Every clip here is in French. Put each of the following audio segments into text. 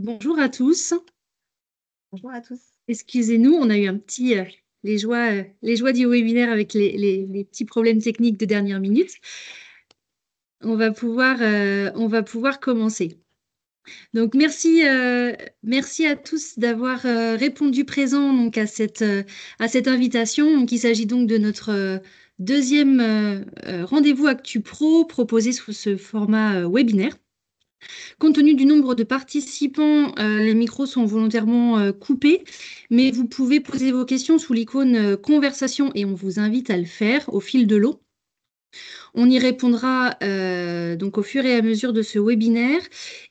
Bonjour à tous. Bonjour à tous. Excusez-nous, on a eu un petit les joies du webinaire avec les petits problèmes techniques de dernière minute. On va pouvoir commencer. Donc merci à tous d'avoir répondu présent donc à cette invitation. Donc il s'agit donc de notre deuxième rendez-vous Actu Pro proposé sous ce format webinaire. Compte tenu du nombre de participants, les micros sont volontairement coupés, mais vous pouvez poser vos questions sous l'icône conversation et on vous invite à le faire au fil de l'eau. On y répondra donc au fur et à mesure de ce webinaire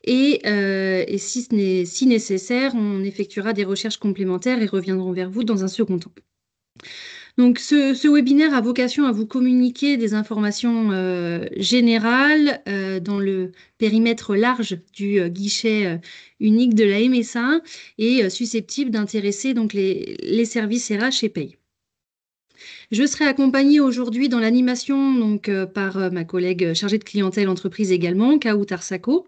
et si nécessaire, on effectuera des recherches complémentaires et reviendrons vers vous dans un second temps. Donc, ce webinaire a vocation à vous communiquer des informations générales dans le périmètre large du guichet unique de la MSA et susceptible d'intéresser donc les services RH et paye. Je serai accompagnée aujourd'hui dans l'animation donc par ma collègue chargée de clientèle entreprise également, Kao Tarsako.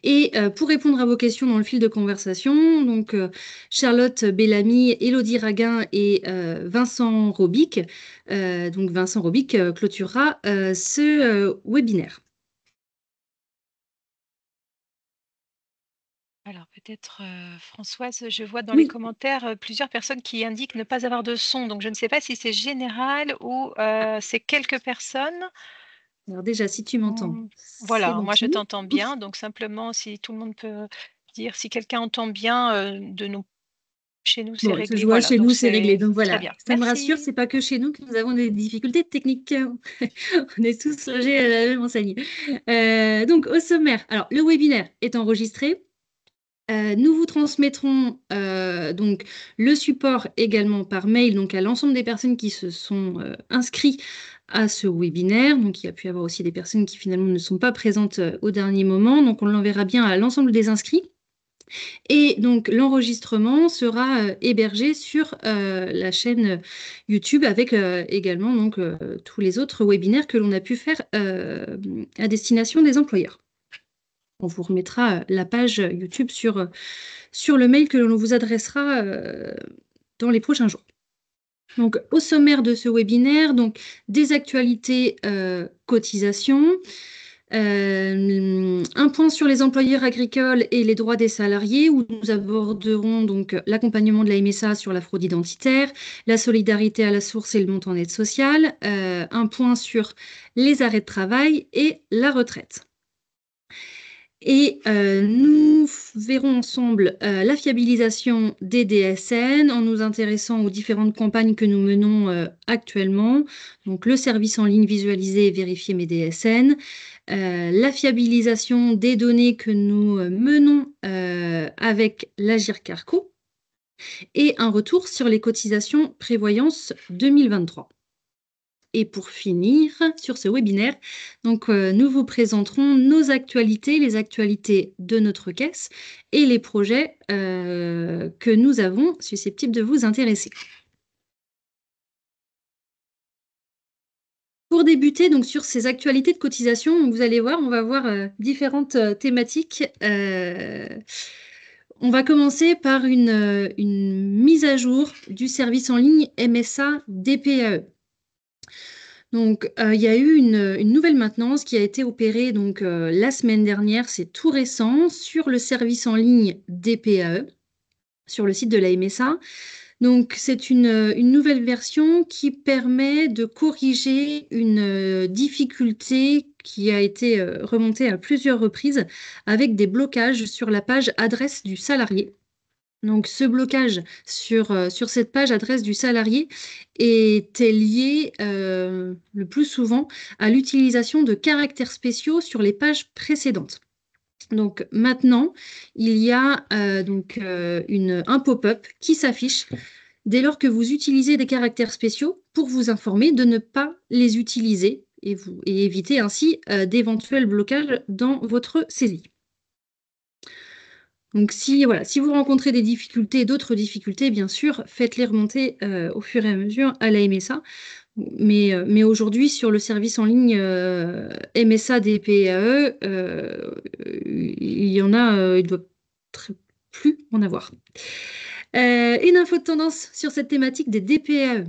Et pour répondre à vos questions dans le fil de conversation, donc Charlotte Bellamy, Élodie Raguin et Vincent Robic. Donc Vincent Robic clôturera ce webinaire. Alors peut-être Françoise, je vois dans les Oui, commentaires plusieurs personnes qui indiquent ne pas avoir de son. Donc je ne sais pas si c'est général ou c'est quelques personnes. alors déjà, si tu m'entends, c'est Voilà, bon moi je signe. t'entends bien. Donc simplement, si tout le monde peut dire si quelqu'un entend bien de nous. Chez nous, c'est Bon, je réglé. vois, Voilà, chez donc nous, c'est réglé. c'est Donc très voilà, bien. ça me rassure, Merci. c'est pas que chez nous que nous avons des difficultés techniques. On est tous logés à la même enseigne. Donc au sommaire, alors le webinaire est enregistré. Nous vous transmettrons donc le support également par mail donc à l'ensemble des personnes qui se sont inscrits à ce webinaire. Donc il y a pu y avoir aussi des personnes qui finalement ne sont pas présentes au dernier moment. Donc on l'enverra bien à l'ensemble des inscrits. Et donc l'enregistrement sera hébergé sur la chaîne YouTube avec également donc tous les autres webinaires que l'on a pu faire à destination des employeurs. On vous remettra la page YouTube sur le mail que l'on vous adressera dans les prochains jours. Donc, au sommaire de ce webinaire, donc, des actualités cotisations, un point sur les employeurs agricoles et les droits des salariés, où nous aborderons donc l'accompagnement de la MSA sur la fraude identitaire, la solidarité à la source et le montant d'aide sociale, un point sur les arrêts de travail et la retraite. Et nous verrons ensemble la fiabilisation des DSN en nous intéressant aux différentes campagnes que nous menons actuellement. Donc le service en ligne visualisé et vérifier mes DSN, la fiabilisation des données que nous menons avec l'Agir Carco et un retour sur les cotisations prévoyance 2023. Et pour finir sur ce webinaire, donc, nous vous présenterons nos actualités, les actualités de notre caisse et les projets que nous avons susceptibles de vous intéresser. Pour débuter donc sur ces actualités de cotisation, vous allez voir, on va voir différentes thématiques. On va commencer par une mise à jour du service en ligne MSA DPAE. Donc, il y a eu une nouvelle maintenance qui a été opérée donc, la semaine dernière, c'est tout récent, sur le service en ligne DPAE, sur le site de la MSA. Donc, c'est une nouvelle version qui permet de corriger une difficulté qui a été remontée à plusieurs reprises avec des blocages sur la page adresse du salarié. Donc, ce blocage sur cette page adresse du salarié était lié le plus souvent à l'utilisation de caractères spéciaux sur les pages précédentes. Donc, maintenant, il y a un pop-up qui s'affiche dès lors que vous utilisez des caractères spéciaux pour vous informer de ne pas les utiliser et éviter ainsi d'éventuels blocages dans votre saisie. Donc, si vous rencontrez des difficultés, d'autres difficultés, bien sûr, faites-les remonter au fur et à mesure à la MSA. Mais aujourd'hui, sur le service en ligne MSA DPAE, il y en a, il doit plus en avoir. Une info de tendance sur cette thématique des DPAE.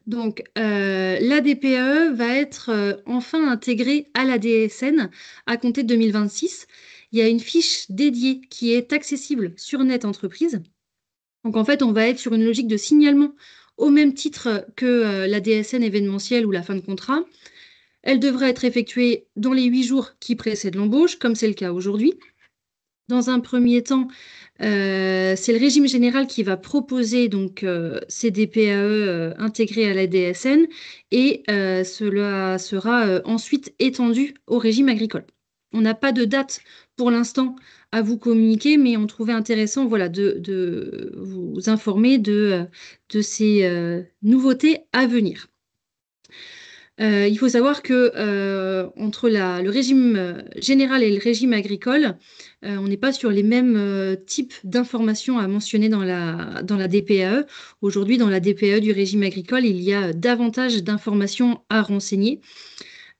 Donc, la DPAE va être enfin intégrée à la DSN à compter de 2026. Il y a une fiche dédiée qui est accessible sur Net Entreprise. Donc, en fait, on va être sur une logique de signalement au même titre que la DSN événementielle ou la fin de contrat. Elle devrait être effectuée dans les 8 jours qui précèdent l'embauche, comme c'est le cas aujourd'hui. Dans un premier temps, c'est le régime général qui va proposer donc ces DPAE intégrés à la DSN et cela sera ensuite étendu au régime agricole. On n'a pas de date pour l'instant à vous communiquer, mais on trouvait intéressant de vous informer de ces nouveautés à venir. Il faut savoir que entre le régime général et le régime agricole, on n'est pas sur les mêmes types d'informations à mentionner dans la DPAE. Aujourd'hui, dans la DPAE du régime agricole, il y a davantage d'informations à renseigner.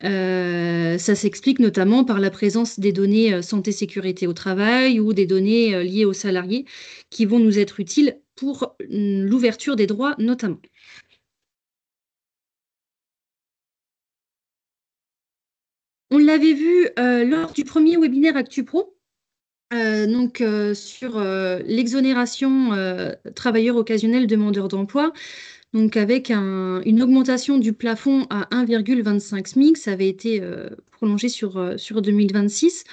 Ça s'explique notamment par la présence des données santé-sécurité au travail ou des données liées aux salariés qui vont nous être utiles pour l'ouverture des droits notamment. On l'avait vu lors du premier webinaire ActuPro, sur l'exonération travailleurs occasionnels demandeurs d'emploi, donc avec une augmentation du plafond à 1,25 SMIC. Ça avait été prolongé sur 2026.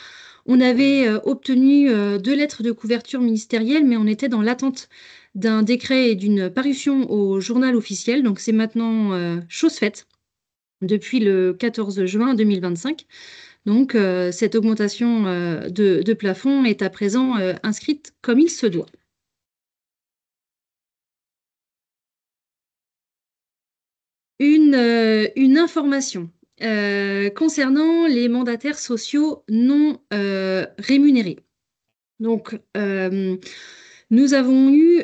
On avait obtenu 2 lettres de couverture ministérielle, mais on était dans l'attente d'un décret et d'une parution au journal officiel. Donc c'est maintenant chose faite depuis le 14 juin 2025. Donc, cette augmentation de plafond est à présent inscrite comme il se doit. Une information concernant les mandataires sociaux non rémunérés. Donc, nous avons eu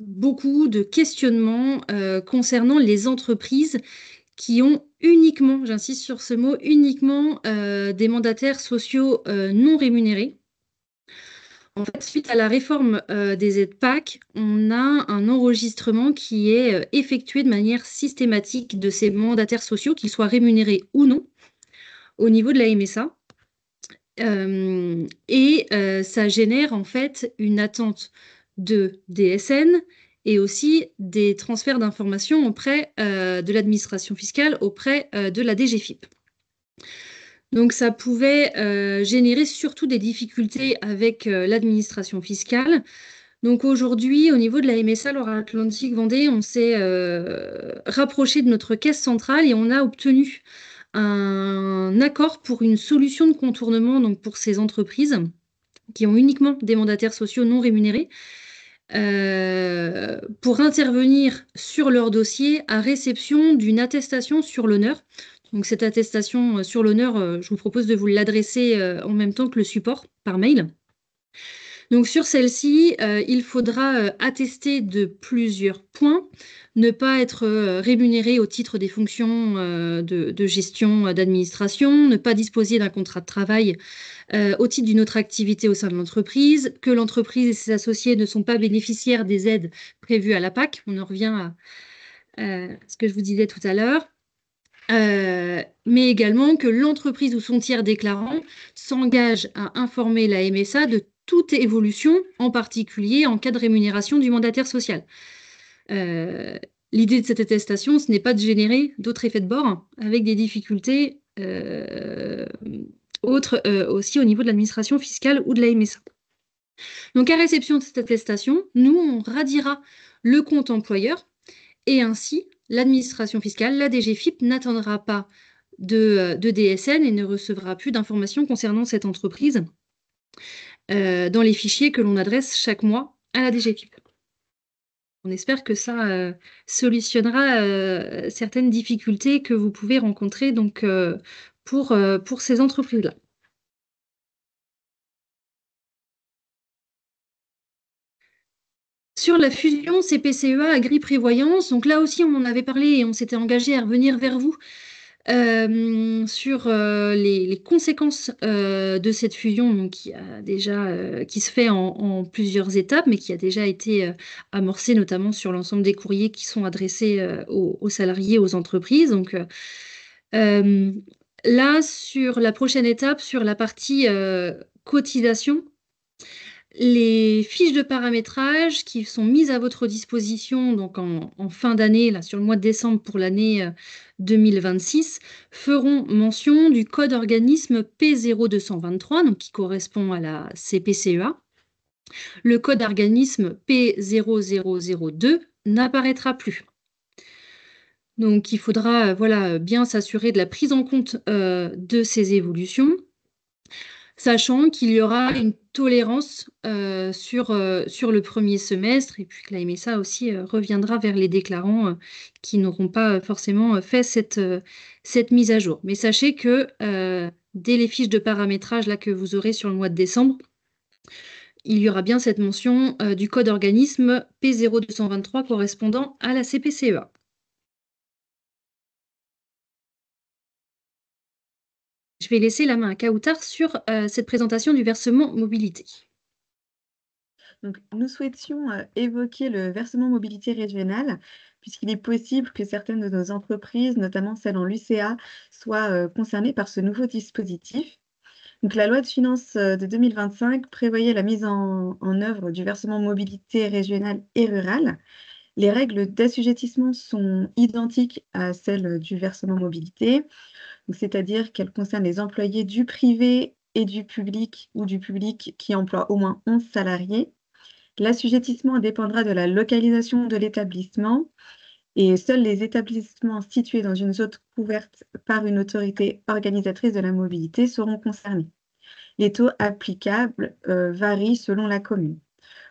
beaucoup de questionnements concernant les entreprises qui ont uniquement, j'insiste sur ce mot, uniquement des mandataires sociaux non rémunérés. En fait, suite à la réforme des aides PAC, on a un enregistrement qui est effectué de manière systématique de ces mandataires sociaux, qu'ils soient rémunérés ou non, au niveau de la MSA. Ça génère en fait une attente de DSN et aussi des transferts d'informations auprès de l'administration fiscale, auprès de la DGFiP. Donc ça pouvait générer surtout des difficultés avec l'administration fiscale. Donc aujourd'hui, au niveau de la MSA Loire-Atlantique Vendée, on s'est rapproché de notre caisse centrale et on a obtenu un accord pour une solution de contournement donc pour ces entreprises qui ont uniquement des mandataires sociaux non rémunérés pour intervenir sur leur dossier à réception d'une attestation sur l'honneur. Donc cette attestation sur l'honneur, je vous propose de vous l'adresser en même temps que le support par mail. Donc sur celle-ci, il faudra attester de plusieurs points, ne pas être rémunéré au titre des fonctions de gestion d'administration, ne pas disposer d'un contrat de travail au titre d'une autre activité au sein de l'entreprise, que l'entreprise et ses associés ne sont pas bénéficiaires des aides prévues à la PAC. On en revient à ce que je vous disais tout à l'heure. Mais également que l'entreprise ou son tiers déclarant s'engage à informer la MSA de toute évolution, en particulier en cas de rémunération du mandataire social. L'idée de cette attestation, ce n'est pas de générer d'autres effets de bord avec des difficultés autres aussi au niveau de l'administration fiscale ou de la MSA. Donc, à réception de cette attestation, nous, on radiera le compte employeur et ainsi, l'administration fiscale, la DGFiP, n'attendra pas de DSN et ne recevra plus d'informations concernant cette entreprise dans les fichiers que l'on adresse chaque mois à la DGFiP. On espère que ça solutionnera certaines difficultés que vous pouvez rencontrer donc, pour ces entreprises-là. Sur la fusion CPCEA Agri-Prévoyance, donc là aussi on en avait parlé et on s'était engagé à revenir vers vous sur les conséquences de cette fusion, donc, qui se fait en plusieurs étapes, mais qui a déjà été amorcée notamment sur l'ensemble des courriers qui sont adressés aux salariés, aux entreprises. Donc euh, là, sur la prochaine étape, sur la partie cotisation, les fiches de paramétrage qui sont mises à votre disposition donc en fin d'année, là, sur le mois de décembre pour l'année 2026, feront mention du code organisme P0223, donc qui correspond à la CPCEA. Le code organisme P0002 n'apparaîtra plus. Donc, il faudra voilà, bien s'assurer de la prise en compte de ces évolutions, sachant qu'il y aura une tolérance sur le premier semestre et puis que la MSA aussi reviendra vers les déclarants qui n'auront pas forcément fait cette mise à jour. Mais sachez que dès les fiches de paramétrage là, que vous aurez sur le mois de décembre, il y aura bien cette mention du code organisme P0223 correspondant à la CPCEA. Je vais laisser la main à Kautar sur cette présentation du versement mobilité. Donc, nous souhaitions évoquer le versement mobilité régional, puisqu'il est possible que certaines de nos entreprises, notamment celles en LUCA, soient concernées par ce nouveau dispositif. Donc, la loi de finances de 2025 prévoyait la mise en œuvre du versement mobilité régional et rural. Les règles d'assujettissement sont identiques à celles du versement mobilité, c'est-à-dire qu'elles concernent les employés du privé et du public ou du public qui emploie au moins 11 salariés. L'assujettissement dépendra de la localisation de l'établissement et seuls les établissements situés dans une zone couverte par une autorité organisatrice de la mobilité seront concernés. Les taux applicables varient selon la commune.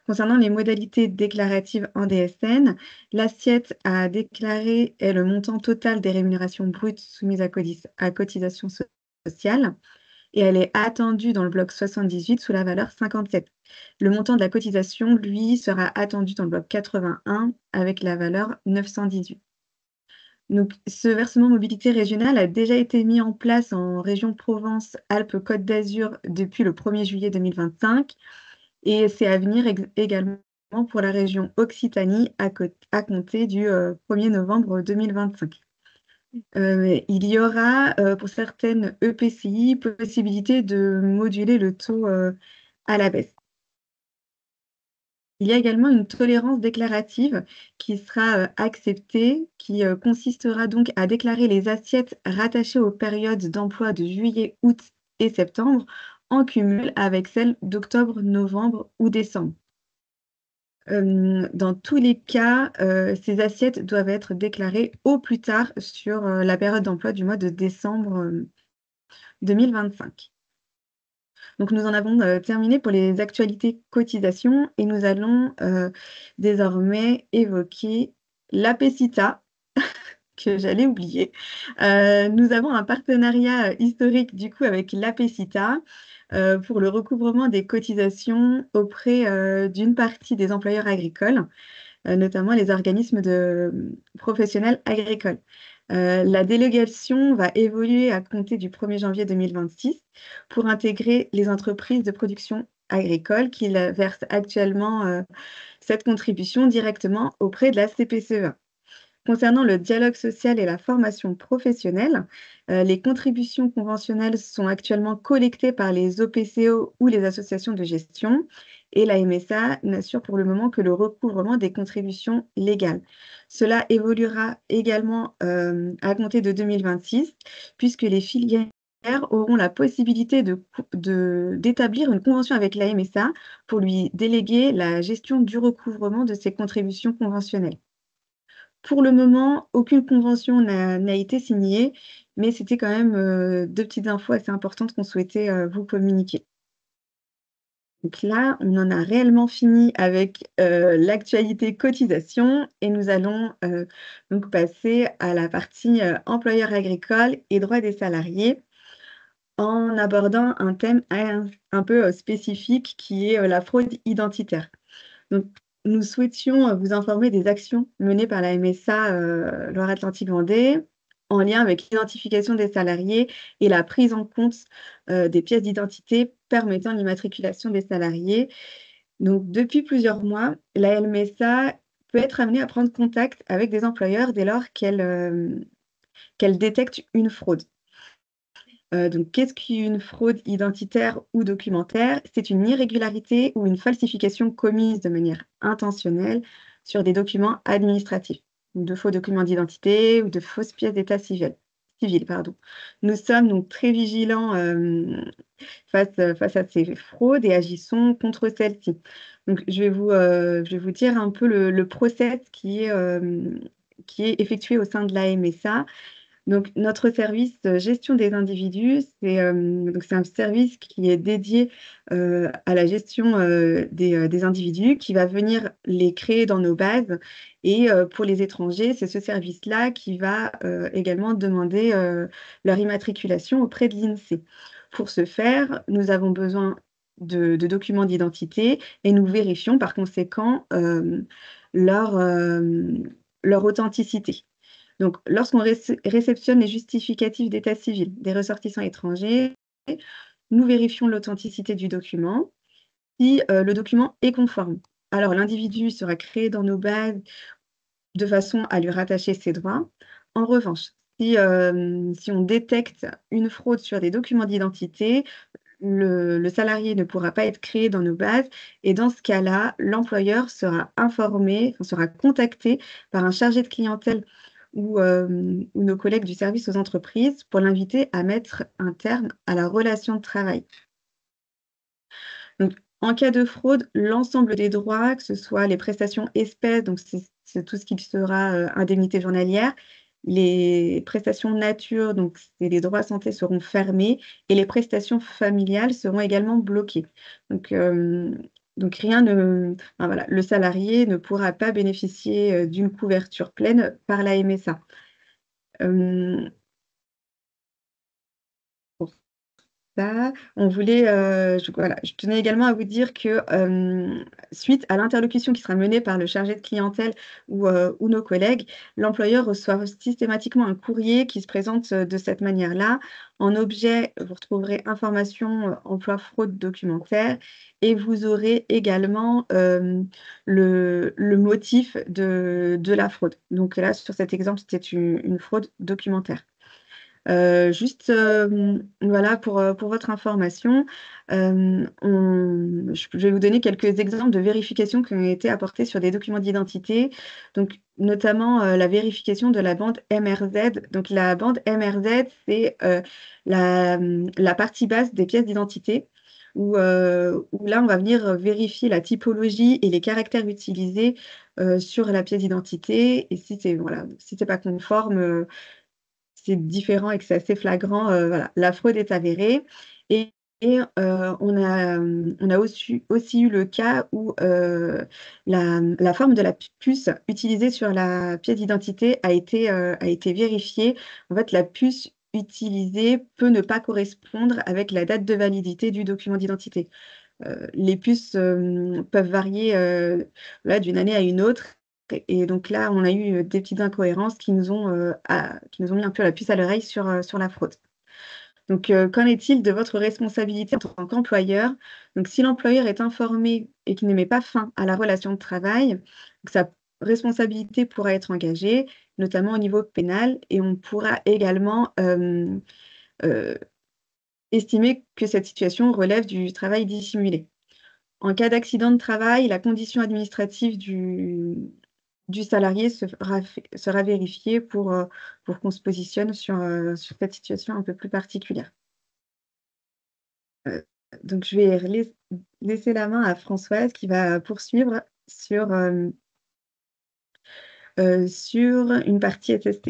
Concernant les modalités déclaratives en DSN, l'assiette à déclarer est le montant total des rémunérations brutes soumises à cotisation sociale et elle est attendue dans le bloc 78 sous la valeur 57. Le montant de la cotisation, lui, sera attendu dans le bloc 81 avec la valeur 918. Donc, ce versement mobilité régionale a déjà été mis en place en région Provence-Alpes-Côte d'Azur depuis le 1er juillet 2025 et c'est à venir également pour la région Occitanie à compter du 1er novembre 2025. Il y aura pour certaines EPCI possibilité de moduler le taux à la baisse. Il y a également une tolérance déclarative qui sera acceptée, qui consistera donc à déclarer les assiettes rattachées aux périodes d'emploi de juillet, août et septembre en cumul avec celles d'octobre, novembre ou décembre. Dans tous les cas, ces assiettes doivent être déclarées au plus tard sur la période d'emploi du mois de décembre 2025. Donc, nous en avons terminé pour les actualités cotisations et nous allons désormais évoquer l'APECITA, que j'allais oublier. Nous avons un partenariat historique du coup avec l'APECITA pour le recouvrement des cotisations auprès d'une partie des employeurs agricoles, notamment les organismes professionnels agricoles. La délégation va évoluer à compter du 1er janvier 2026 pour intégrer les entreprises de production agricole qui versent actuellement cette contribution directement auprès de la CPCEA. Concernant le dialogue social et la formation professionnelle, les contributions conventionnelles sont actuellement collectées par les OPCO ou les associations de gestion et la MSA n'assure pour le moment que le recouvrement des contributions légales. Cela évoluera également à compter de 2026 puisque les filières auront la possibilité d'établir une convention avec la MSA pour lui déléguer la gestion du recouvrement de ces contributions conventionnelles. Pour le moment, aucune convention n'a été signée, mais c'était quand même deux petites infos assez importantes qu'on souhaitait vous communiquer. Donc là, on en a réellement fini avec l'actualité cotisation et nous allons donc passer à la partie employeur agricole et droits des salariés en abordant un thème un peu spécifique qui est la fraude identitaire. Donc, nous souhaitions vous informer des actions menées par la MSA Loire-Atlantique-Vendée en lien avec l'identification des salariés et la prise en compte des pièces d'identité permettant l'immatriculation des salariés. Donc, depuis plusieurs mois, la LMSA peut être amenée à prendre contact avec des employeurs dès lors qu'elle détecte une fraude. Donc, qu'est-ce qu'une fraude identitaire ou documentaire? C'est une irrégularité ou une falsification commise de manière intentionnelle sur des documents administratifs, ou de faux documents d'identité ou de fausses pièces d'état civil. Pardon. Nous sommes donc très vigilants face à ces fraudes et agissons contre celles-ci. Donc, je vais vous dire un peu le process qui est effectué au sein de la MSA. Donc, notre service gestion des individus, c'est un service qui est dédié à la gestion des individus, qui va venir les créer dans nos bases. Et pour les étrangers, c'est ce service-là qui va également demander leur immatriculation auprès de l'INSEE. Pour ce faire, nous avons besoin de documents d'identité et nous vérifions par conséquent leur, leur authenticité. Donc, lorsqu'on réceptionne les justificatifs d'état civil des ressortissants étrangers, nous vérifions l'authenticité du document. Si le document est conforme, alors l'individu sera créé dans nos bases de façon à lui rattacher ses droits. En revanche, si on détecte une fraude sur des documents d'identité, le salarié ne pourra pas être créé dans nos bases et dans ce cas-là, l'employeur sera informé, sera contacté par un chargé de clientèle ou nos collègues du service aux entreprises pour l'inviter à mettre un terme à la relation de travail. Donc, en cas de fraude, l'ensemble des droits, que ce soit les prestations espèces, donc c'est tout ce qui sera indemnité journalière, les prestations nature, donc les droits santé seront fermés et les prestations familiales seront également bloquées. Donc rien ne, enfin, voilà, le salarié ne pourra pas bénéficier d'une couverture pleine par la MSA. Pour ça, on voulait, je tenais également à vous dire que suite à l'interlocution qui sera menée par le chargé de clientèle ou nos collègues, l'employeur reçoit systématiquement un courrier qui se présente de cette manière-là. En objet, vous retrouverez information emploi fraude documentaire et vous aurez également le motif de la fraude. Donc là, sur cet exemple, c'était une fraude documentaire. Voilà, pour votre information, je vais vous donner quelques exemples de vérifications qui ont été apportées sur des documents d'identité, donc notamment la vérification de la bande MRZ. Donc la bande MRZ, c'est la partie basse des pièces d'identité, où là, on va venir vérifier la typologie et les caractères utilisés sur la pièce d'identité. Et si c'est pas conforme, c'est différent et que c'est assez flagrant, voilà, la fraude est avérée. Et on a aussi eu le cas où la forme de la puce utilisée sur la pièce d'identité a été vérifiée. En fait, la puce utilisée peut ne pas correspondre avec la date de validité du document d'identité. Les puces peuvent varier d'une année à une autre. Et donc là, on a eu des petites incohérences qui nous ont mis un peu la puce à l'oreille sur la fraude. Donc, qu'en est-il de votre responsabilité en tant qu'employeur? Donc, si l'employeur est informé et qu'il ne met pas fin à la relation de travail, donc sa responsabilité pourra être engagée, notamment au niveau pénal, et on pourra également estimer que cette situation relève du travail dissimulé. En cas d'accident de travail, la condition administrative du salarié sera vérifiée pour qu'on se positionne sur cette situation un peu plus particulière. Donc, je vais laisser la main à Françoise qui va poursuivre sur une partie SST.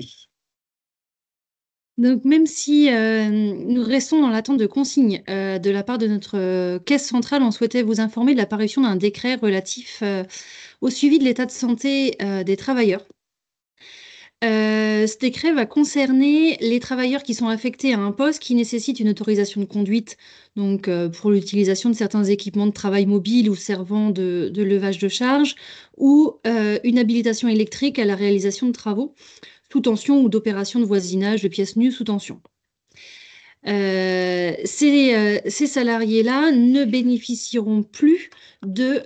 Donc, même si nous restons dans l'attente de consignes de la part de notre caisse centrale, on souhaitait vous informer de l'apparition d'un décret relatif au suivi de l'état de santé des travailleurs. Ce décret va concerner les travailleurs qui sont affectés à un poste qui nécessite une autorisation de conduite, donc pour l'utilisation de certains équipements de travail mobile ou servant de levage de charge, ou une habilitation électrique à la réalisation de travaux. sous tension ou d'opérations de voisinage de pièces nues sous tension. Ces salariés-là ne bénéficieront plus du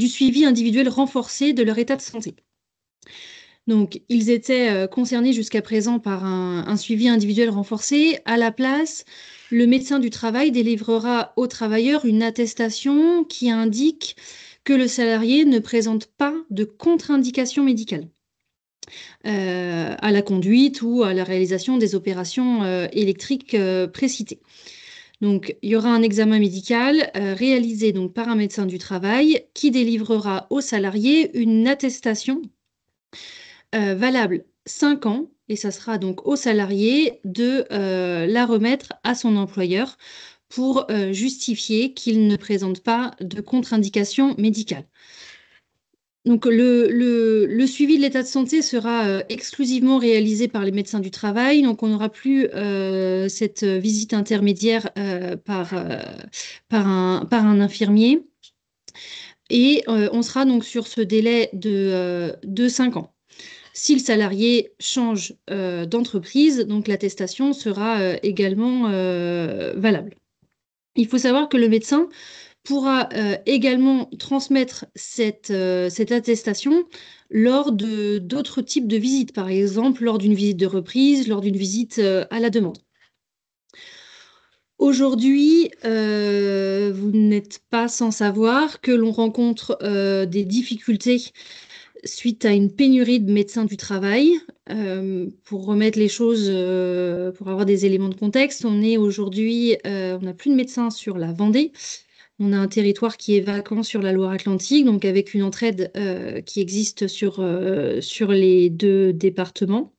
suivi individuel renforcé de leur état de santé. Donc, ils étaient concernés jusqu'à présent par un suivi individuel renforcé. À la place, le médecin du travail délivrera aux travailleurs une attestation qui indique que le salarié ne présente pas de contre-indication médicale à la conduite ou à la réalisation des opérations électriques précitées. Donc, il y aura un examen médical réalisé donc, par un médecin du travail qui délivrera au salarié une attestation valable 5 ans, et ça sera donc au salarié de la remettre à son employeur pour justifier qu'il ne présente pas de contre-indication médicale. Donc, le suivi de l'état de santé sera exclusivement réalisé par les médecins du travail. Donc, on n'aura plus cette visite intermédiaire par un infirmier. Et on sera donc sur ce délai de 5 ans. Si le salarié change d'entreprise, donc l'attestation sera également valable. Il faut savoir que le médecin pourra également transmettre cette attestation lors d'autres types de visites, par exemple lors d'une visite de reprise, lors d'une visite à la demande. Aujourd'hui, vous n'êtes pas sans savoir que l'on rencontre des difficultés suite à une pénurie de médecins du travail. Pour remettre les choses, pour avoir des éléments de contexte, on n'a plus de médecins sur la Vendée. On a un territoire qui est vacant sur la Loire-Atlantique, donc avec une entraide qui existe sur les 2 départements.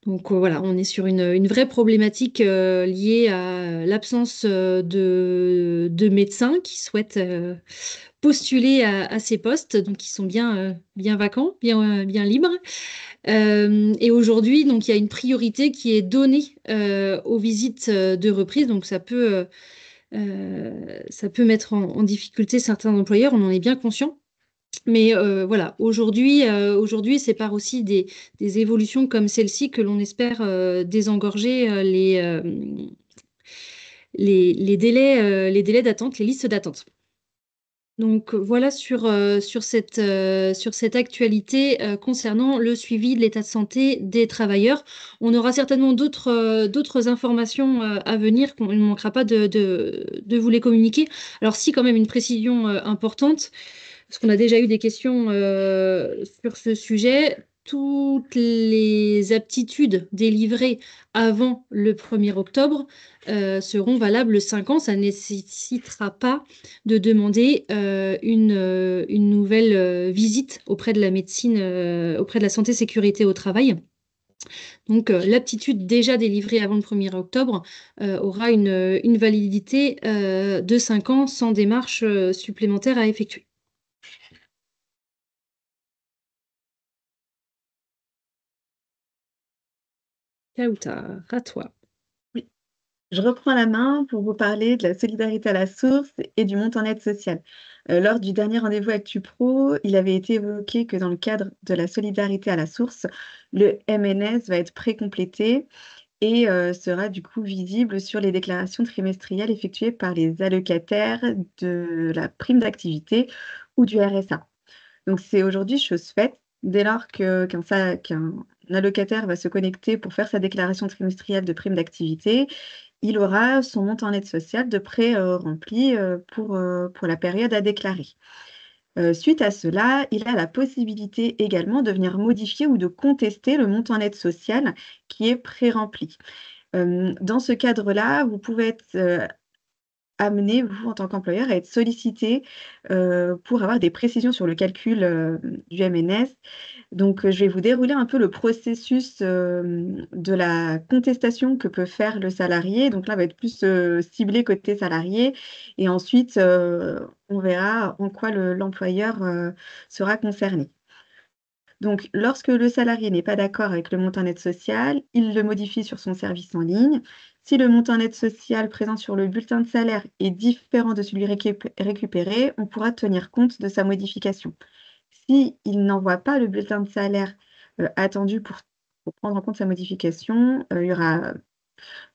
Donc voilà, on est sur une vraie problématique liée à l'absence de médecins qui souhaitent postuler à ces postes, donc qui sont bien vacants, bien libres. Et aujourd'hui, donc il y a une priorité qui est donnée aux visites de reprise, donc ça peut mettre en difficulté certains employeurs, on en est bien conscient. Mais voilà, aujourd'hui, c'est par aussi des évolutions comme celle-ci que l'on espère désengorger les délais d'attente, les listes d'attente. Donc voilà sur cette actualité concernant le suivi de l'état de santé des travailleurs. On aura certainement d'autres informations à venir, qu'on ne manquera pas de vous les communiquer. Alors si quand même une précision importante, parce qu'on a déjà eu des questions sur ce sujet. Toutes les aptitudes délivrées avant le 1er octobre seront valables 5 ans. Ça ne nécessitera pas de demander une nouvelle visite auprès de la médecine, auprès de la santé sécurité au travail. Donc, l'aptitude déjà délivrée avant le 1er octobre aura une validité de 5 ans sans démarche supplémentaire à effectuer. Kautar, à toi. Oui. Je reprends la main pour vous parler de la solidarité à la source et du montant d'aide sociale. Lors du dernier rendez-vous ActuPro, il avait été évoqué que dans le cadre de la solidarité à la source, le MNS va être précomplété et sera du coup visible sur les déclarations trimestrielles effectuées par les allocataires de la prime d'activité ou du RSA. Donc c'est aujourd'hui chose faite. Dès lors qu'un allocataire va se connecter pour faire sa déclaration trimestrielle de prime d'activité, il aura son montant d'aide sociale de près rempli pour la période à déclarer. Suite à cela, il a la possibilité également de venir modifier ou de contester le montant d'aide sociale qui est pré-rempli. Dans ce cadre-là, vous pouvez être amené, vous, en tant qu'employeur, à être sollicité pour avoir des précisions sur le calcul du MNS. Donc, je vais vous dérouler un peu le processus de la contestation que peut faire le salarié. Donc là, on va être plus ciblé côté salarié. Et ensuite, on verra en quoi l'employeur sera concerné. Donc, lorsque le salarié n'est pas d'accord avec le montant d'aide sociale, il le modifie sur son service en ligne. Si le montant d'aide sociale présent sur le bulletin de salaire est différent de celui récupéré, on pourra tenir compte de sa modification. S'il n'envoie pas le bulletin de salaire attendu pour prendre en compte sa modification, il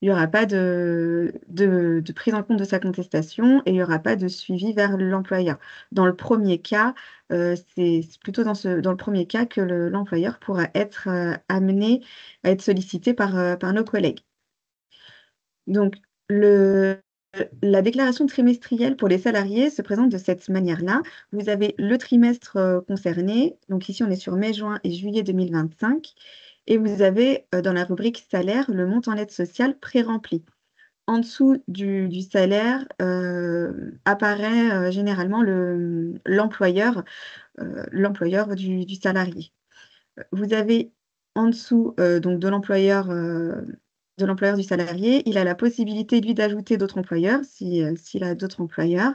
y aura pas de prise en compte de sa contestation et il y aura pas de suivi vers l'employeur. Dans le premier cas, c'est plutôt dans le premier cas que l'employeur pourra être amené à être sollicité par nos collègues. Donc, la déclaration trimestrielle pour les salariés se présente de cette manière-là. Vous avez le trimestre concerné, donc ici on est sur mai, juin et juillet 2025, et vous avez dans la rubrique salaire le montant net social pré-rempli. En dessous du salaire apparaît généralement l'employeur du salarié. Vous avez en dessous donc de l'employeur du salarié, il a la possibilité, lui, d'ajouter d'autres employeurs, s'il a d'autres employeurs.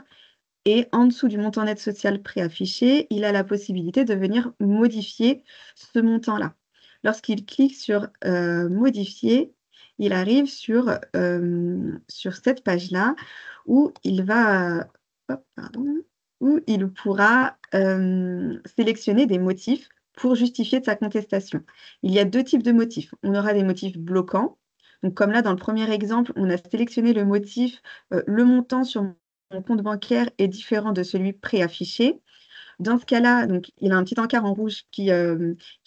Et en dessous du montant net social préaffiché, il a la possibilité de venir modifier ce montant-là. Lorsqu'il clique sur modifier, il arrive sur cette page-là où il va, où il pourra sélectionner des motifs pour justifier de sa contestation. Il y a deux types de motifs. On aura des motifs bloquants. Donc, comme là, dans le premier exemple, on a sélectionné le motif le montant sur mon compte bancaire est différent de celui préaffiché. Dans ce cas-là, donc, il a un petit encart en rouge qui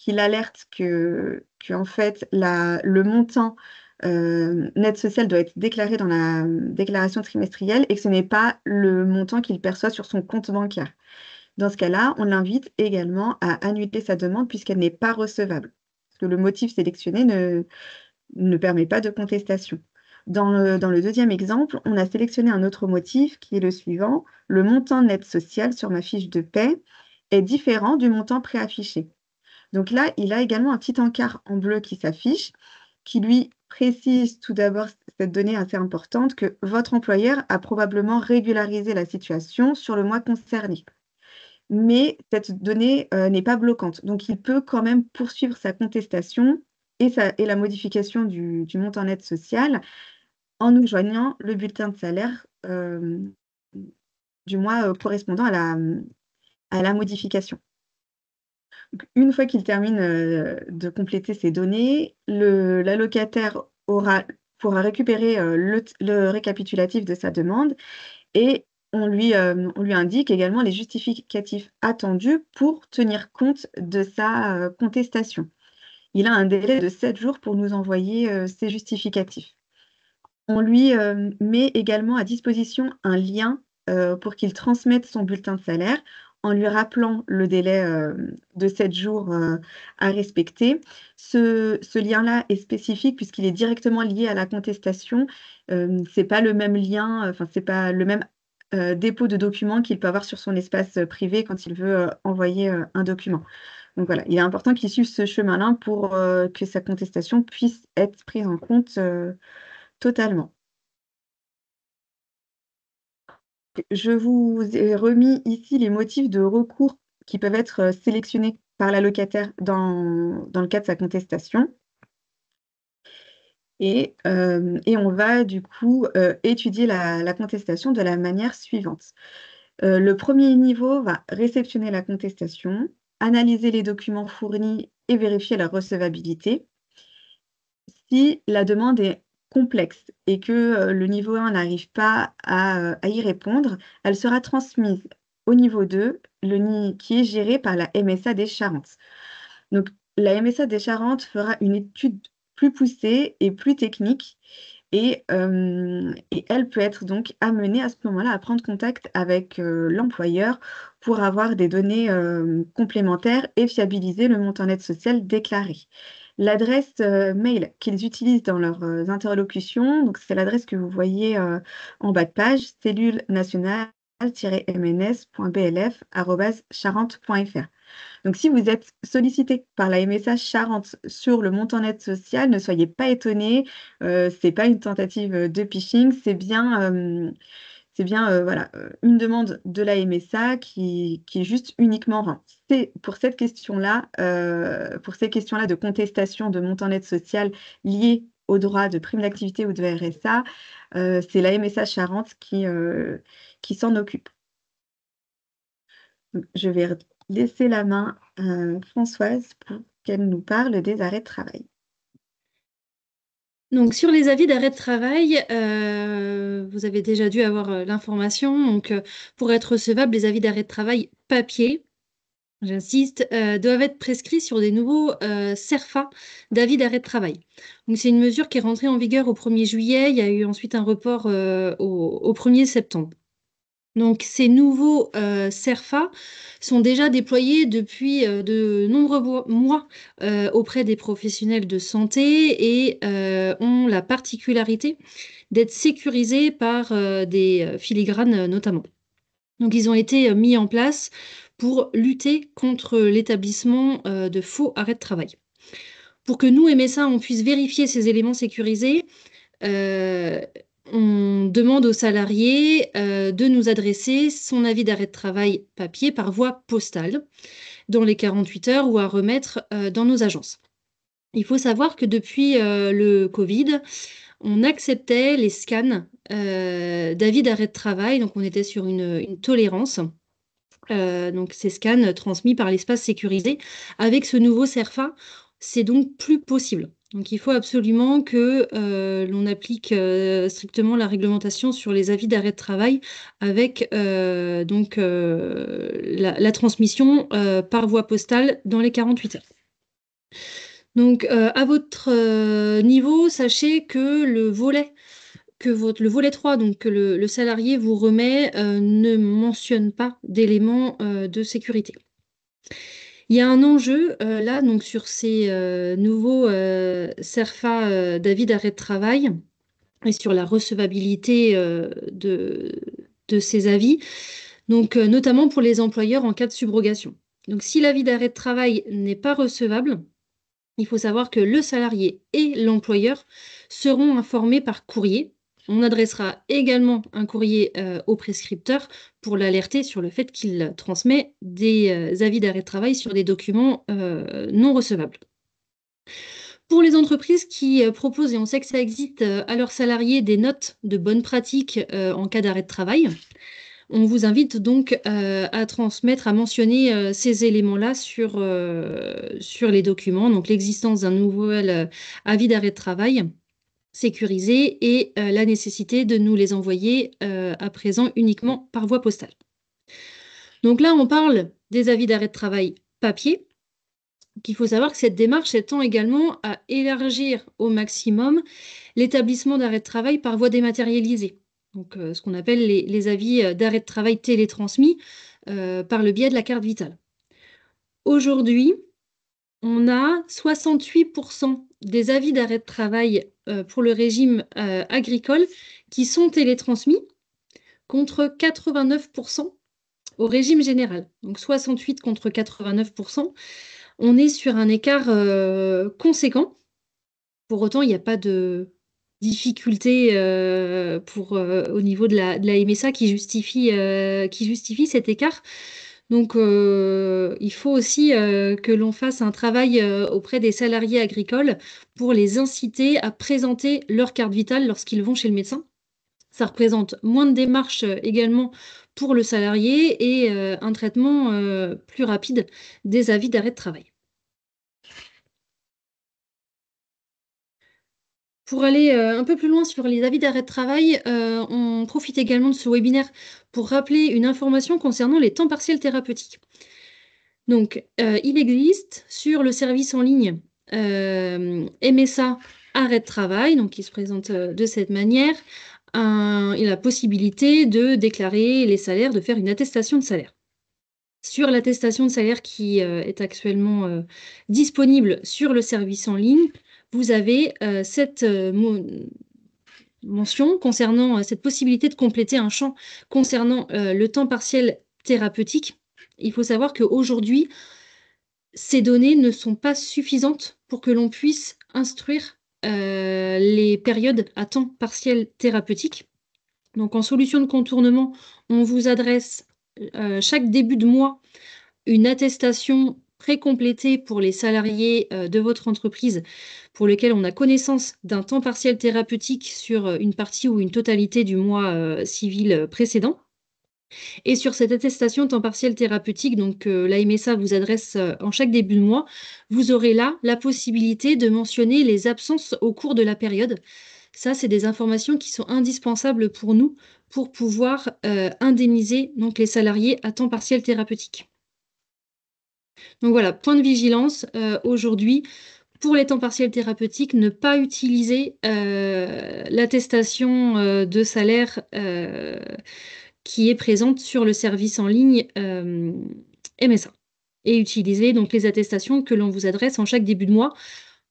l'alerte que en fait, le montant net social doit être déclaré dans la déclaration trimestrielle et que ce n'est pas le montant qu'il perçoit sur son compte bancaire. Dans ce cas-là, on l'invite également à annuler sa demande puisqu'elle n'est pas recevable. Parce que le motif sélectionné ne permet pas de contestation. Dans le deuxième exemple, on a sélectionné un autre motif qui est le suivant. Le montant net social sur ma fiche de paie est différent du montant préaffiché. Donc là, il a également un petit encart en bleu qui s'affiche, qui lui précise tout d'abord cette donnée assez importante que votre employeur a probablement régularisé la situation sur le mois concerné. Mais cette donnée n'est pas bloquante. Donc, il peut quand même poursuivre sa contestation et la modification du montant net social en nous joignant le bulletin de salaire du mois correspondant à la modification. Donc, une fois qu'il termine de compléter ces données, l'allocataire pourra récupérer le récapitulatif de sa demande et on lui indique également les justificatifs attendus pour tenir compte de sa contestation. Il a un délai de 7 jours pour nous envoyer ces justificatifs. On lui met également à disposition un lien pour qu'il transmette son bulletin de salaire en lui rappelant le délai de 7 jours à respecter. Ce lien-là est spécifique puisqu'il est directement lié à la contestation. C'est pas le même lien, enfin, c'est pas le même dépôt de documents qu'il peut avoir sur son espace privé quand il veut envoyer un document. Donc voilà, il est important qu'il suive ce chemin-là pour que sa contestation puisse être prise en compte totalement. Je vous ai remis ici les motifs de recours qui peuvent être sélectionnés par l'allocataire dans le cas de sa contestation. Et on va du coup étudier la contestation de la manière suivante. Le premier niveau va réceptionner la contestation, analyser les documents fournis et vérifier leur recevabilité. Si la demande est complexe et que le niveau 1 n'arrive pas à y répondre, elle sera transmise au niveau 2, qui est géré par la MSA des Charentes. Donc, la MSA des Charentes fera une étude plus poussée et plus technique et elle peut être donc amenée à ce moment-là à prendre contact avec l'employeur pour avoir des données complémentaires et fiabiliser le montant net social déclaré. L'adresse mail qu'ils utilisent dans leurs interlocutions, donc c'est l'adresse que vous voyez en bas de page, cellule nationale-mns.blf@charente.fr. Donc, si vous êtes sollicité par la MSA Charente sur le montant net social, ne soyez pas étonnés. Ce n'est pas une tentative de phishing, c'est bien, voilà, une demande de la MSA qui est juste uniquement. Enfin, c'est pour cette question-là, pour ces questions-là de contestation de montant net social lié aux droits de prime d'activité ou de RSA, c'est la MSA Charente qui s'en occupe. Donc, je vais laisser la main à Françoise pour qu'elle nous parle des arrêts de travail. Donc, sur les avis d'arrêt de travail, vous avez déjà dû avoir l'information. Donc, pour être recevables, les avis d'arrêt de travail papier, j'insiste, doivent être prescrits sur des nouveaux CERFA d'avis d'arrêt de travail. Donc, c'est une mesure qui est rentrée en vigueur au 1er juillet. Il y a eu ensuite un report au 1er septembre. Donc, ces nouveaux CERFA sont déjà déployés depuis de nombreux mois auprès des professionnels de santé et ont la particularité d'être sécurisés par des filigranes notamment. Donc, ils ont été mis en place pour lutter contre l'établissement de faux arrêts de travail. Pour que nous, MSA, on puisse vérifier ces éléments sécurisés, on demande aux salariés de nous adresser son avis d'arrêt de travail papier par voie postale dans les 48 heures ou à remettre dans nos agences. Il faut savoir que depuis le Covid, on acceptait les scans d'avis d'arrêt de travail, donc on était sur une tolérance. Donc ces scans transmis par l'espace sécurisé. Avec ce nouveau CERFA, c'est donc plus possible. Donc il faut absolument que l'on applique strictement la réglementation sur les avis d'arrêt de travail avec la transmission par voie postale dans les 48 heures. Donc à votre niveau, sachez que le volet 3, donc que le salarié vous remet, ne mentionne pas d'éléments de sécurité. Il y a un enjeu là, donc sur ces nouveaux CERFA d'avis d'arrêt de travail et sur la recevabilité de ces avis, donc notamment pour les employeurs en cas de subrogation. Donc si l'avis d'arrêt de travail n'est pas recevable, il faut savoir que le salarié et l'employeur seront informés par courrier. On adressera également un courrier au prescripteur pour l'alerter sur le fait qu'il transmet des avis d'arrêt de travail sur des documents non recevables. Pour les entreprises qui proposent, et on sait que ça existe, à leurs salariés des notes de bonne pratique en cas d'arrêt de travail, on vous invite donc à transmettre, à mentionner ces éléments-là sur les documents, donc l'existence d'un nouvel avis d'arrêt de travail sécurisé et la nécessité de nous les envoyer à présent uniquement par voie postale. Donc là, on parle des avis d'arrêt de travail papier. Il faut savoir que cette démarche tend également à élargir au maximum l'établissement d'arrêt de travail par voie dématérialisée. Donc, ce qu'on appelle les avis d'arrêt de travail télétransmis par le biais de la carte vitale. Aujourd'hui, on a 68% des avis d'arrêt de travail pour le régime agricole qui sont télétransmis contre 89% au régime général. Donc 68 contre 89%. On est sur un écart conséquent. Pour autant, il n'y a pas de difficulté au niveau de la MSA qui justifie cet écart. Donc, il faut aussi que l'on fasse un travail auprès des salariés agricoles pour les inciter à présenter leur carte vitale lorsqu'ils vont chez le médecin. Ça représente moins de démarches également pour le salarié et un traitement plus rapide des avis d'arrêt de travail. Pour aller un peu plus loin sur les avis d'arrêt de travail, on profite également de ce webinaire pour rappeler une information concernant les temps partiels thérapeutiques. Donc, il existe sur le service en ligne MSA arrêt de travail, donc qui se présente de cette manière, il a la possibilité de déclarer les salaires, de faire une attestation de salaire. Sur l'attestation de salaire qui est actuellement disponible sur le service en ligne, vous avez cette mention concernant cette possibilité de compléter un champ concernant le temps partiel thérapeutique. Il faut savoir qu'aujourd'hui, ces données ne sont pas suffisantes pour que l'on puisse instruire les périodes à temps partiel thérapeutique. Donc, en solution de contournement, on vous adresse chaque début de mois une attestation pré-complétée pour les salariés de votre entreprise pour lesquels on a connaissance d'un temps partiel thérapeutique sur une partie ou une totalité du mois civil précédent. Et sur cette attestation temps partiel thérapeutique, donc la MSA vous adresse en chaque début de mois, vous aurez là la possibilité de mentionner les absences au cours de la période. Ça, c'est des informations qui sont indispensables pour nous pour pouvoir indemniser donc, les salariés à temps partiel thérapeutique. Donc voilà, point de vigilance aujourd'hui. Pour les temps partiels thérapeutiques, ne pas utiliser l'attestation de salaire qui est présente sur le service en ligne MSA et utiliser donc les attestations que l'on vous adresse en chaque début de mois.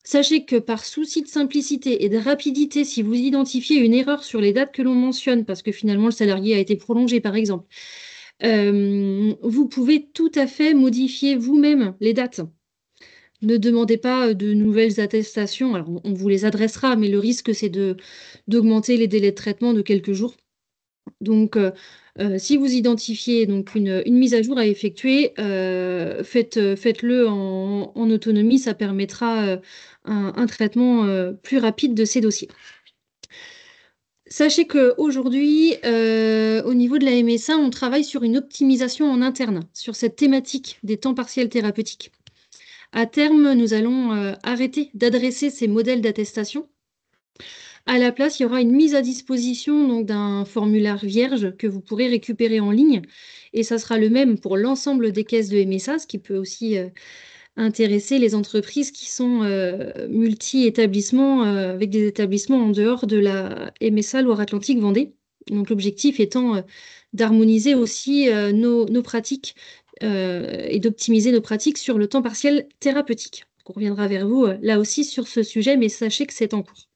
Sachez que par souci de simplicité et de rapidité, si vous identifiez une erreur sur les dates que l'on mentionne, parce que finalement le salarié a été prolongé par exemple, vous pouvez tout à fait modifier vous-même les dates. Ne demandez pas de nouvelles attestations. Alors, on vous les adressera, mais le risque, c'est d'augmenter les délais de traitement de quelques jours. Donc, si vous identifiez donc une mise à jour à effectuer, faites-le en autonomie. Ça permettra un traitement plus rapide de ces dossiers. Sachez qu'aujourd'hui, au niveau de la MSA, on travaille sur une optimisation en interne sur cette thématique des temps partiels thérapeutiques. À terme, nous allons arrêter d'adresser ces modèles d'attestation. À la place, il y aura une mise à disposition donc, d'un formulaire vierge que vous pourrez récupérer en ligne. Et ça sera le même pour l'ensemble des caisses de MSA, ce qui peut aussi intéresser les entreprises qui sont multi-établissements, avec des établissements en dehors de la MSA Loire-Atlantique Vendée. Donc l'objectif étant d'harmoniser aussi nos pratiques et d'optimiser nos pratiques sur le temps partiel thérapeutique. On reviendra vers vous là aussi sur ce sujet, mais sachez que c'est en cours.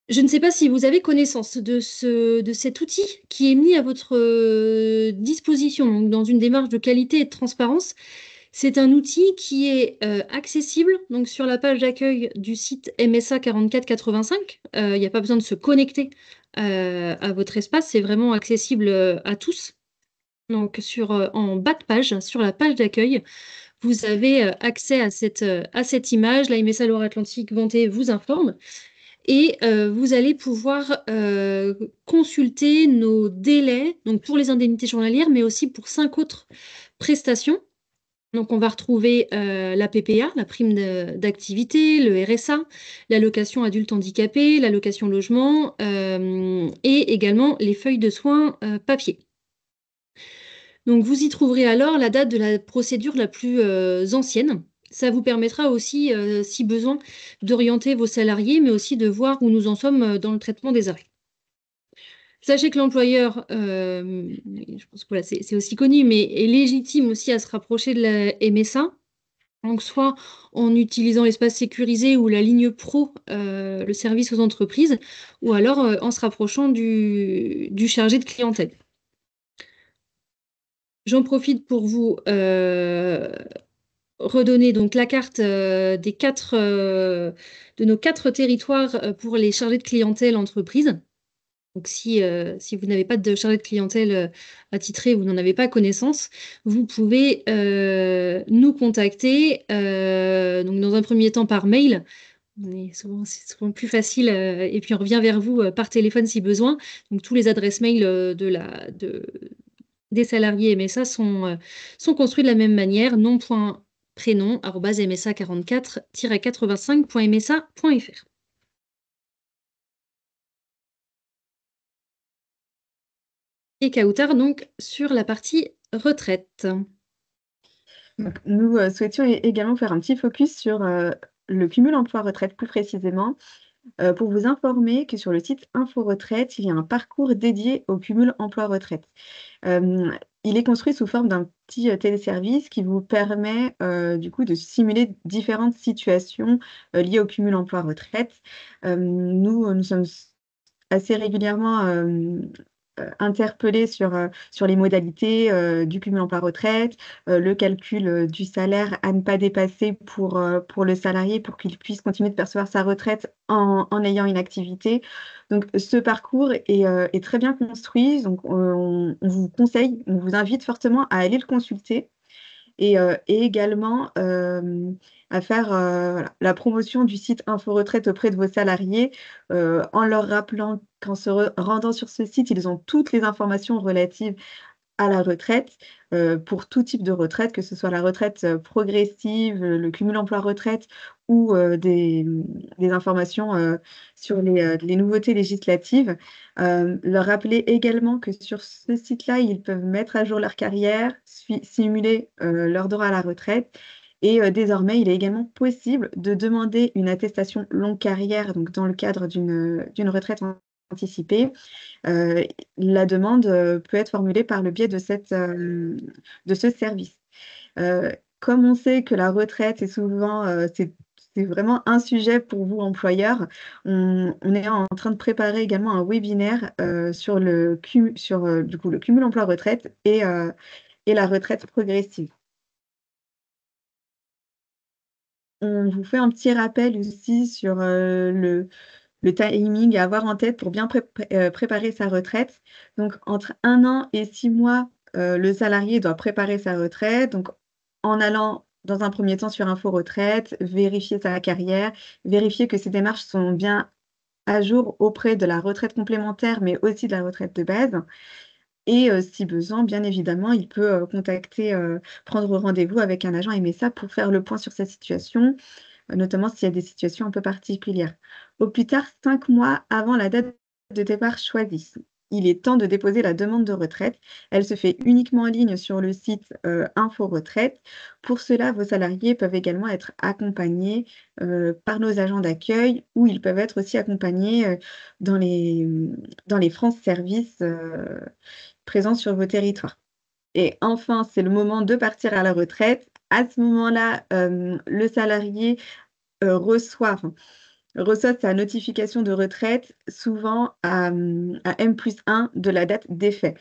Je ne sais pas si vous avez connaissance de cet outil qui est mis à votre disposition donc dans une démarche de qualité et de transparence. C'est un outil qui est accessible donc sur la page d'accueil du site MSA 4485. Il n'y a pas besoin de se connecter à votre espace, c'est vraiment accessible à tous. Donc en bas de page, sur la page d'accueil, vous avez accès à cette image. La MSA Loire-Atlantique Vendée vous informe. Et vous allez pouvoir consulter nos délais donc pour les indemnités journalières, mais aussi pour 5 autres prestations. Donc, on va retrouver la PPA, la prime d'activité, le RSA, l'allocation adulte handicapé, l'allocation logement et également les feuilles de soins papier. Donc, vous y trouverez alors la date de la procédure la plus ancienne. Ça vous permettra aussi, si besoin, d'orienter vos salariés, mais aussi de voir où nous en sommes dans le traitement des arrêts. Sachez que l'employeur, je pense que voilà, c'est aussi connu, mais est légitime aussi à se rapprocher de la MSA. Donc, soit en utilisant l'espace sécurisé ou la ligne pro, le service aux entreprises, ou alors en se rapprochant du chargé de clientèle. J'en profite pour vous redonner donc la carte de nos 4 territoires pour les chargés de clientèle entreprises. Donc, si vous n'avez pas de chargé de clientèle attitré, vous n'en avez pas connaissance, vous pouvez nous contacter donc dans un premier temps par mail. C'est souvent plus facile et puis on revient vers vous par téléphone si besoin. Donc, tous les adresses mail des salariés MSA sont construits de la même manière, nom.prénom @msa44-85.msa.fr. Et Kautar, donc, sur la partie retraite. Donc, nous souhaitions également faire un petit focus sur le cumul emploi-retraite plus précisément, pour vous informer que sur le site Info Retraite, il y a un parcours dédié au cumul emploi-retraite. Il est construit sous forme d'un petit téléservice qui vous permet du coup de simuler différentes situations liées au cumul emploi-retraite. Nous sommes assez régulièrement interpellés sur les modalités du cumul emploi-retraite, le calcul du salaire à ne pas dépasser pour le salarié pour qu'il puisse continuer de percevoir sa retraite en ayant une activité. Donc ce parcours est très bien construit, donc on vous conseille, on vous invite fortement à aller le consulter et également à faire voilà, la promotion du site Info Retraite auprès de vos salariés en leur rappelant qu'en rendant sur ce site, ils ont toutes les informations relatives à la retraite, pour tout type de retraite, que ce soit la retraite, progressive, le cumul emploi-retraite ou des informations, sur les nouveautés législatives. Leur rappeler également que sur ce site-là, ils peuvent mettre à jour leur carrière, simuler, leur droit à la retraite et désormais, il est également possible de demander une attestation longue carrière, donc dans le cadre d'une retraite anticipée. Heu, la demande, peut être formulée par le biais de ce service. Heu, comme on sait que la retraite est souvent, c'est vraiment un sujet pour vous employeurs, on est en train de préparer également un webinaire, sur, du coup, le cumul emploi-retraite et la retraite progressive. On vous fait un petit rappel aussi sur, le timing à avoir en tête pour bien préparer sa retraite. Donc entre 1 an et 6 mois, le salarié doit préparer sa retraite, donc en allant dans un premier temps sur Info Retraite, vérifier sa carrière, vérifier que ses démarches sont bien à jour auprès de la retraite complémentaire, mais aussi de la retraite de base et si besoin, bien évidemment, il peut, prendre rendez-vous avec un agent MSA pour faire le point sur sa situation, notamment s'il y a des situations un peu particulières. Au plus tard, 5 mois avant la date de départ choisie, il est temps de déposer la demande de retraite. Elle se fait uniquement en ligne sur le site, Info Retraite. Pour cela, vos salariés peuvent également être accompagnés, par nos agents d'accueil ou ils peuvent être aussi accompagnés, dans dans les France Services, présents sur vos territoires. Et enfin, c'est le moment de partir à la retraite. À ce moment-là, le salarié reçoit sa notification de retraite souvent à M+1 de la date d'effet.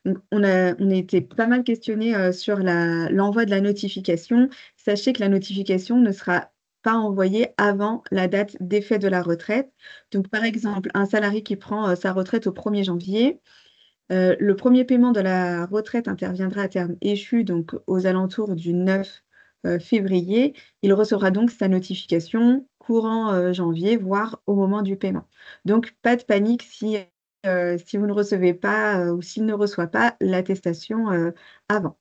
Donc on a été pas mal questionnés, sur l'envoi de la notification. Sachez que la notification ne sera pas envoyée avant la date d'effet de la retraite. Donc par exemple, un salarié qui prend, sa retraite au 1er janvier, le premier paiement de la retraite interviendra à terme échu, donc aux alentours du 9 février. Il recevra donc sa notification courant, janvier, voire au moment du paiement. Donc pas de panique si vous ne recevez pas, ou s'il ne reçoit pas l'attestation, avant.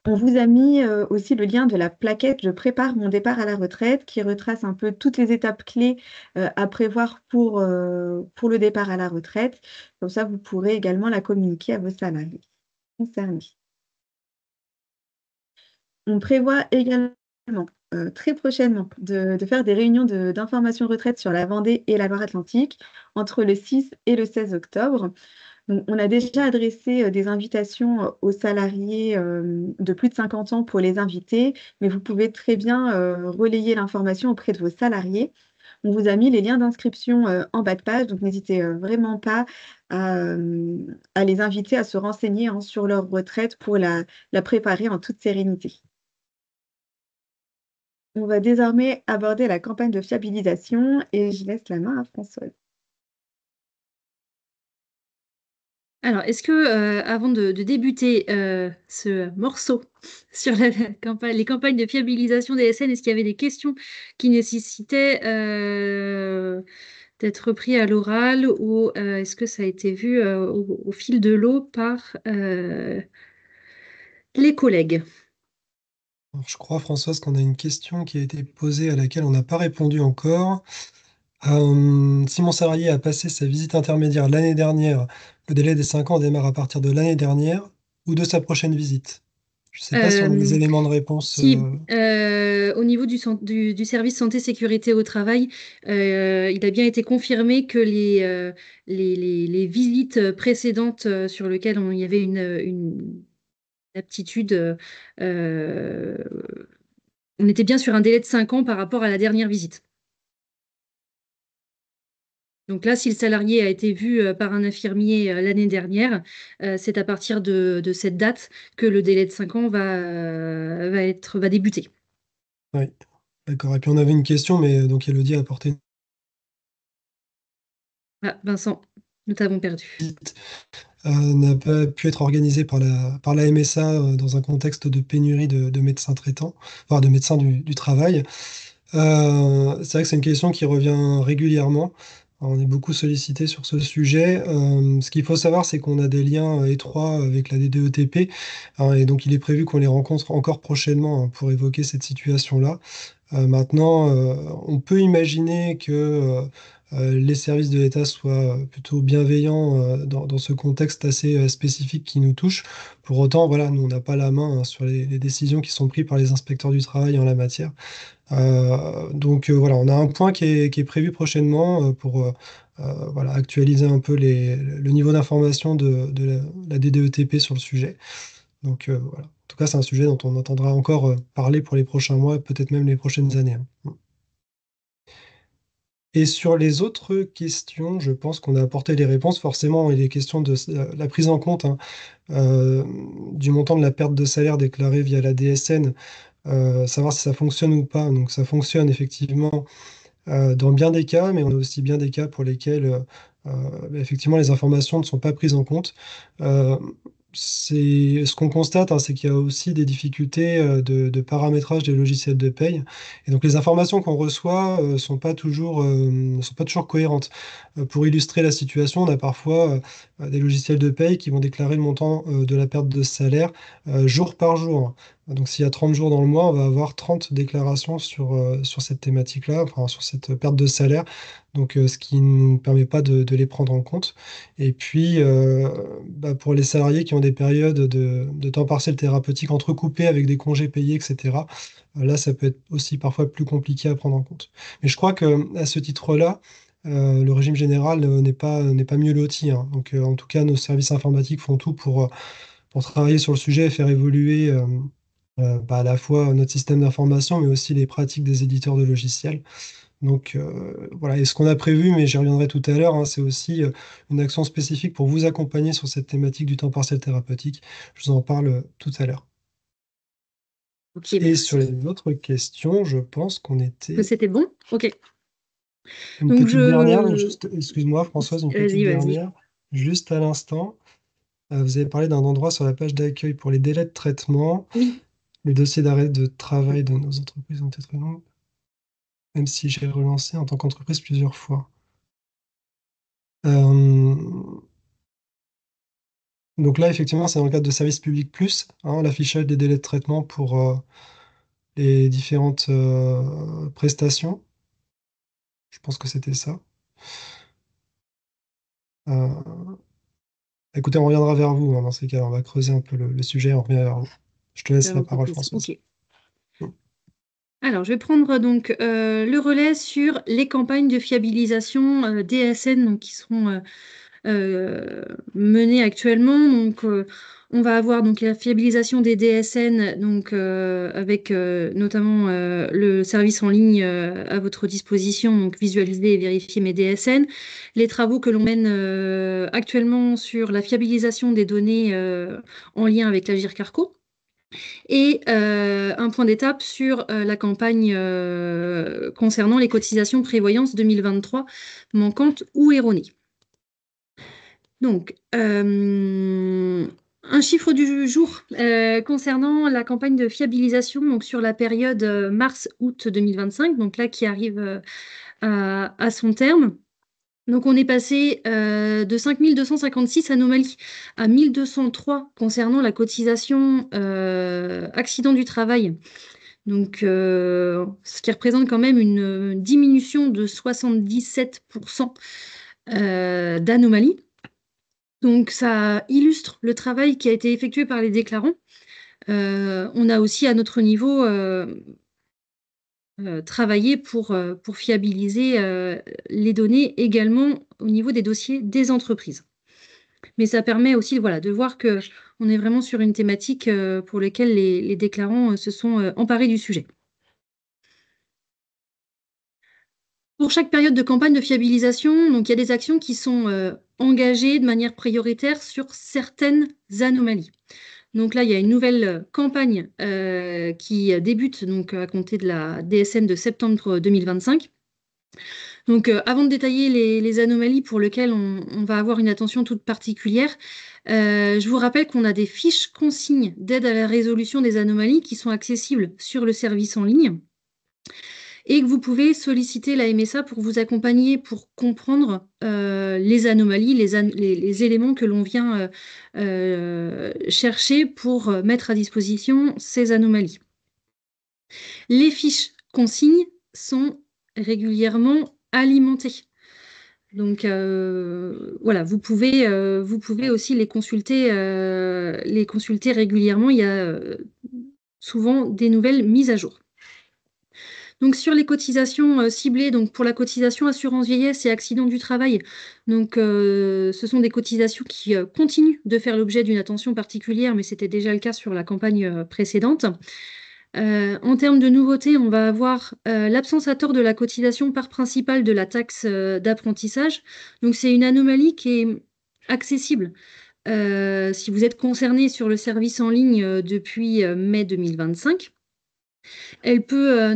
On vous a mis, aussi le lien de la plaquette «Je prépare mon départ à la retraite» qui retrace un peu toutes les étapes clés, à prévoir pour le départ à la retraite. Comme ça, vous pourrez également la communiquer à vos salariés concernés. On prévoit également, très prochainement de faire des réunions d'information retraite sur la Vendée et la Loire-Atlantique entre le 6 et le 16 octobre. Donc, on a déjà adressé, des invitations, aux salariés, de plus de 50 ans pour les inviter, mais vous pouvez très bien, relayer l'information auprès de vos salariés. On vous a mis les liens d'inscription, en bas de page, donc n'hésitez, vraiment pas à les inviter à se renseigner, hein, sur leur retraite pour la préparer en toute sérénité. On va désormais aborder la campagne de fiabilisation et je laisse la main à Françoise. Alors, est-ce que, avant de débuter, ce morceau sur la campagne les campagnes de fiabilisation des SN, est-ce qu'il y avait des questions qui nécessitaient, d'être pris à l'oral ou, est-ce que ça a été vu, au fil de l'eau par, les collègues? Alors, je crois, Françoise, qu'on a une question qui a été posée à laquelle on n'a pas répondu encore. Si mon salarié a passé sa visite intermédiaire l'année dernière, le délai des 5 ans démarre à partir de l'année dernière ou de sa prochaine visite? Je ne sais pas si on a les Hem, éléments de réponse. Si, au niveau du service santé sécurité au travail, il a bien été confirmé que les visites, précédentes, sur lesquelles il y avait une aptitude, on était bien sur un délai de 5 ans par rapport à la dernière visite. Donc là, si le salarié a été vu, par un infirmier, l'année dernière, c'est à partir de cette date que le délai de 5 ans va débuter. Oui, d'accord. Et puis on avait une question, mais donc Élodie a apporté Ah, Vincent, nous t'avons perdu. une visite. n'a pas pu être organisée par la MSA dans un contexte de pénurie de médecins traitants, voire de médecins du travail. C'est vrai que c'est une question qui revient régulièrement. On est beaucoup sollicité sur ce sujet. Ce qu'il faut savoir, c'est qu'on a des liens étroits avec la DDETP, hein, et donc il est prévu qu'on les rencontre encore prochainement, hein, pour évoquer cette situation-là. Maintenant, on peut imaginer que les services de l'État soient plutôt bienveillants dans ce contexte assez spécifique qui nous touche. Pour autant, voilà, nous, on n'a pas la main, hein, sur les décisions qui sont prises par les inspecteurs du travail en la matière. Donc voilà, on a un point qui est prévu prochainement pour voilà, actualiser un peu le niveau d'information de la DDETP sur le sujet. Donc voilà. En tout cas, c'est un sujet dont on entendra encore parler pour les prochains mois, peut-être même les prochaines années, hein. Et sur les autres questions, je pense qu'on a apporté les réponses. Forcément, il est question de la prise en compte, hein, euh, du montant de la perte de salaire déclarée via la DSN, savoir si ça fonctionne ou pas. Donc ça fonctionne effectivement dans bien des cas, mais on a aussi bien des cas pour lesquels effectivement les informations ne sont pas prises en compte. Euh, ce qu'on constate, hein, c'est qu'il y a aussi des difficultés de paramétrage des logiciels de paye. Et donc les informations qu'on reçoit sont pas toujours cohérentes. Pour illustrer la situation, on a parfois des logiciels de paye qui vont déclarer le montant de la perte de salaire jour par jour. Donc s'il y a 30 jours dans le mois, on va avoir 30 déclarations sur cette thématique-là, enfin sur cette perte de salaire, donc ce qui ne nous permet pas de les prendre en compte. Et puis, pour les salariés qui ont des périodes de temps partiel thérapeutique entrecoupées avec des congés payés, etc., là, ça peut être aussi parfois plus compliqué à prendre en compte. Mais je crois qu'à ce titre-là, le régime général n'est pas mieux loti, hein. Donc, en tout cas, nos services informatiques font tout pour travailler sur le sujet et faire évoluer à la fois notre système d'information, mais aussi les pratiques des éditeurs de logiciels. Donc voilà, et ce qu'on a prévu, mais j'y reviendrai tout à l'heure, hein, c'est aussi une action spécifique pour vous accompagner sur cette thématique du temps partiel thérapeutique. Je vous en parle tout à l'heure. Ok, Et sur merci. les autres questions, je pense qu'on Que était... c'était bon? Ok. Une Donc, petite dernière, juste, excuse-moi Françoise, une petite Vas-y, vas-y. dernière, juste à l'instant. Vous avez parlé d'un endroit sur la page d'accueil pour les délais de traitement. Oui. Les dossiers d'arrêt de travail de nos entreprises ont été longs, même si j'ai relancé en tant qu'entreprise plusieurs fois. Euh, Donc là, effectivement, c'est dans le cadre de Service Public Plus, hein, l'affichage des délais de traitement pour les différentes prestations. Je pense que c'était ça. Euh, Écoutez, on reviendra vers vous, hein, dans ces cas. On va creuser un peu le sujet, on revient vers vous. Je te laisse Faire la vos parole, propositions. Françoise. Ok. Alors, je vais prendre donc le relais sur les campagnes de fiabilisation DSN donc, qui sont menées actuellement. Donc, on va avoir donc la fiabilisation des DSN donc avec notamment le service en ligne à votre disposition, donc visualiser et vérifier mes DSN. Les travaux que l'on mène actuellement sur la fiabilisation des données en lien avec l'Agir Carco. Et un point d'étape sur la campagne concernant les cotisations prévoyance 2023 manquantes ou erronées. Donc, un chiffre du jour concernant la campagne de fiabilisation donc sur la période mars-août 2025, donc là qui arrive à son terme. Donc, on est passé de 5256 anomalies à 1203 concernant la cotisation accident du travail. Donc, ce qui représente quand même une diminution de 77% d'anomalies. Donc, ça illustre le travail qui a été effectué par les déclarants. On a aussi, à notre niveau, travaillé pour fiabiliser les données également au niveau des dossiers des entreprises. Mais ça permet aussi voilà, de voir qu'on est vraiment sur une thématique pour laquelle les déclarants se sont emparés du sujet. Pour chaque période de campagne de fiabilisation, donc, il y a des actions qui sont engagées de manière prioritaire sur certaines anomalies. Donc là, il y a une nouvelle campagne qui débute donc, à compter de la DSN de septembre 2025. Donc, avant de détailler les anomalies pour lesquelles on va avoir une attention toute particulière, je vous rappelle qu'on a des fiches consignes d'aide à la résolution des anomalies qui sont accessibles sur le service en ligne et que vous pouvez solliciter la MSA pour vous accompagner, pour comprendre les anomalies, les éléments que l'on vient chercher pour mettre à disposition ces anomalies. Les fiches consignes sont régulièrement alimentées. Donc voilà, vous pouvez aussi les consulter régulièrement. Il y a souvent des nouvelles mises à jour. Donc sur les cotisations ciblées, donc pour la cotisation assurance vieillesse et accident du travail, donc ce sont des cotisations qui continuent de faire l'objet d'une attention particulière, mais c'était déjà le cas sur la campagne précédente. En termes de nouveautés, on va avoir l'absence à tort de la cotisation part principale de la taxe d'apprentissage. Donc c'est une anomalie qui est accessible si vous êtes concerné sur le service en ligne depuis mai 2025. Elle peut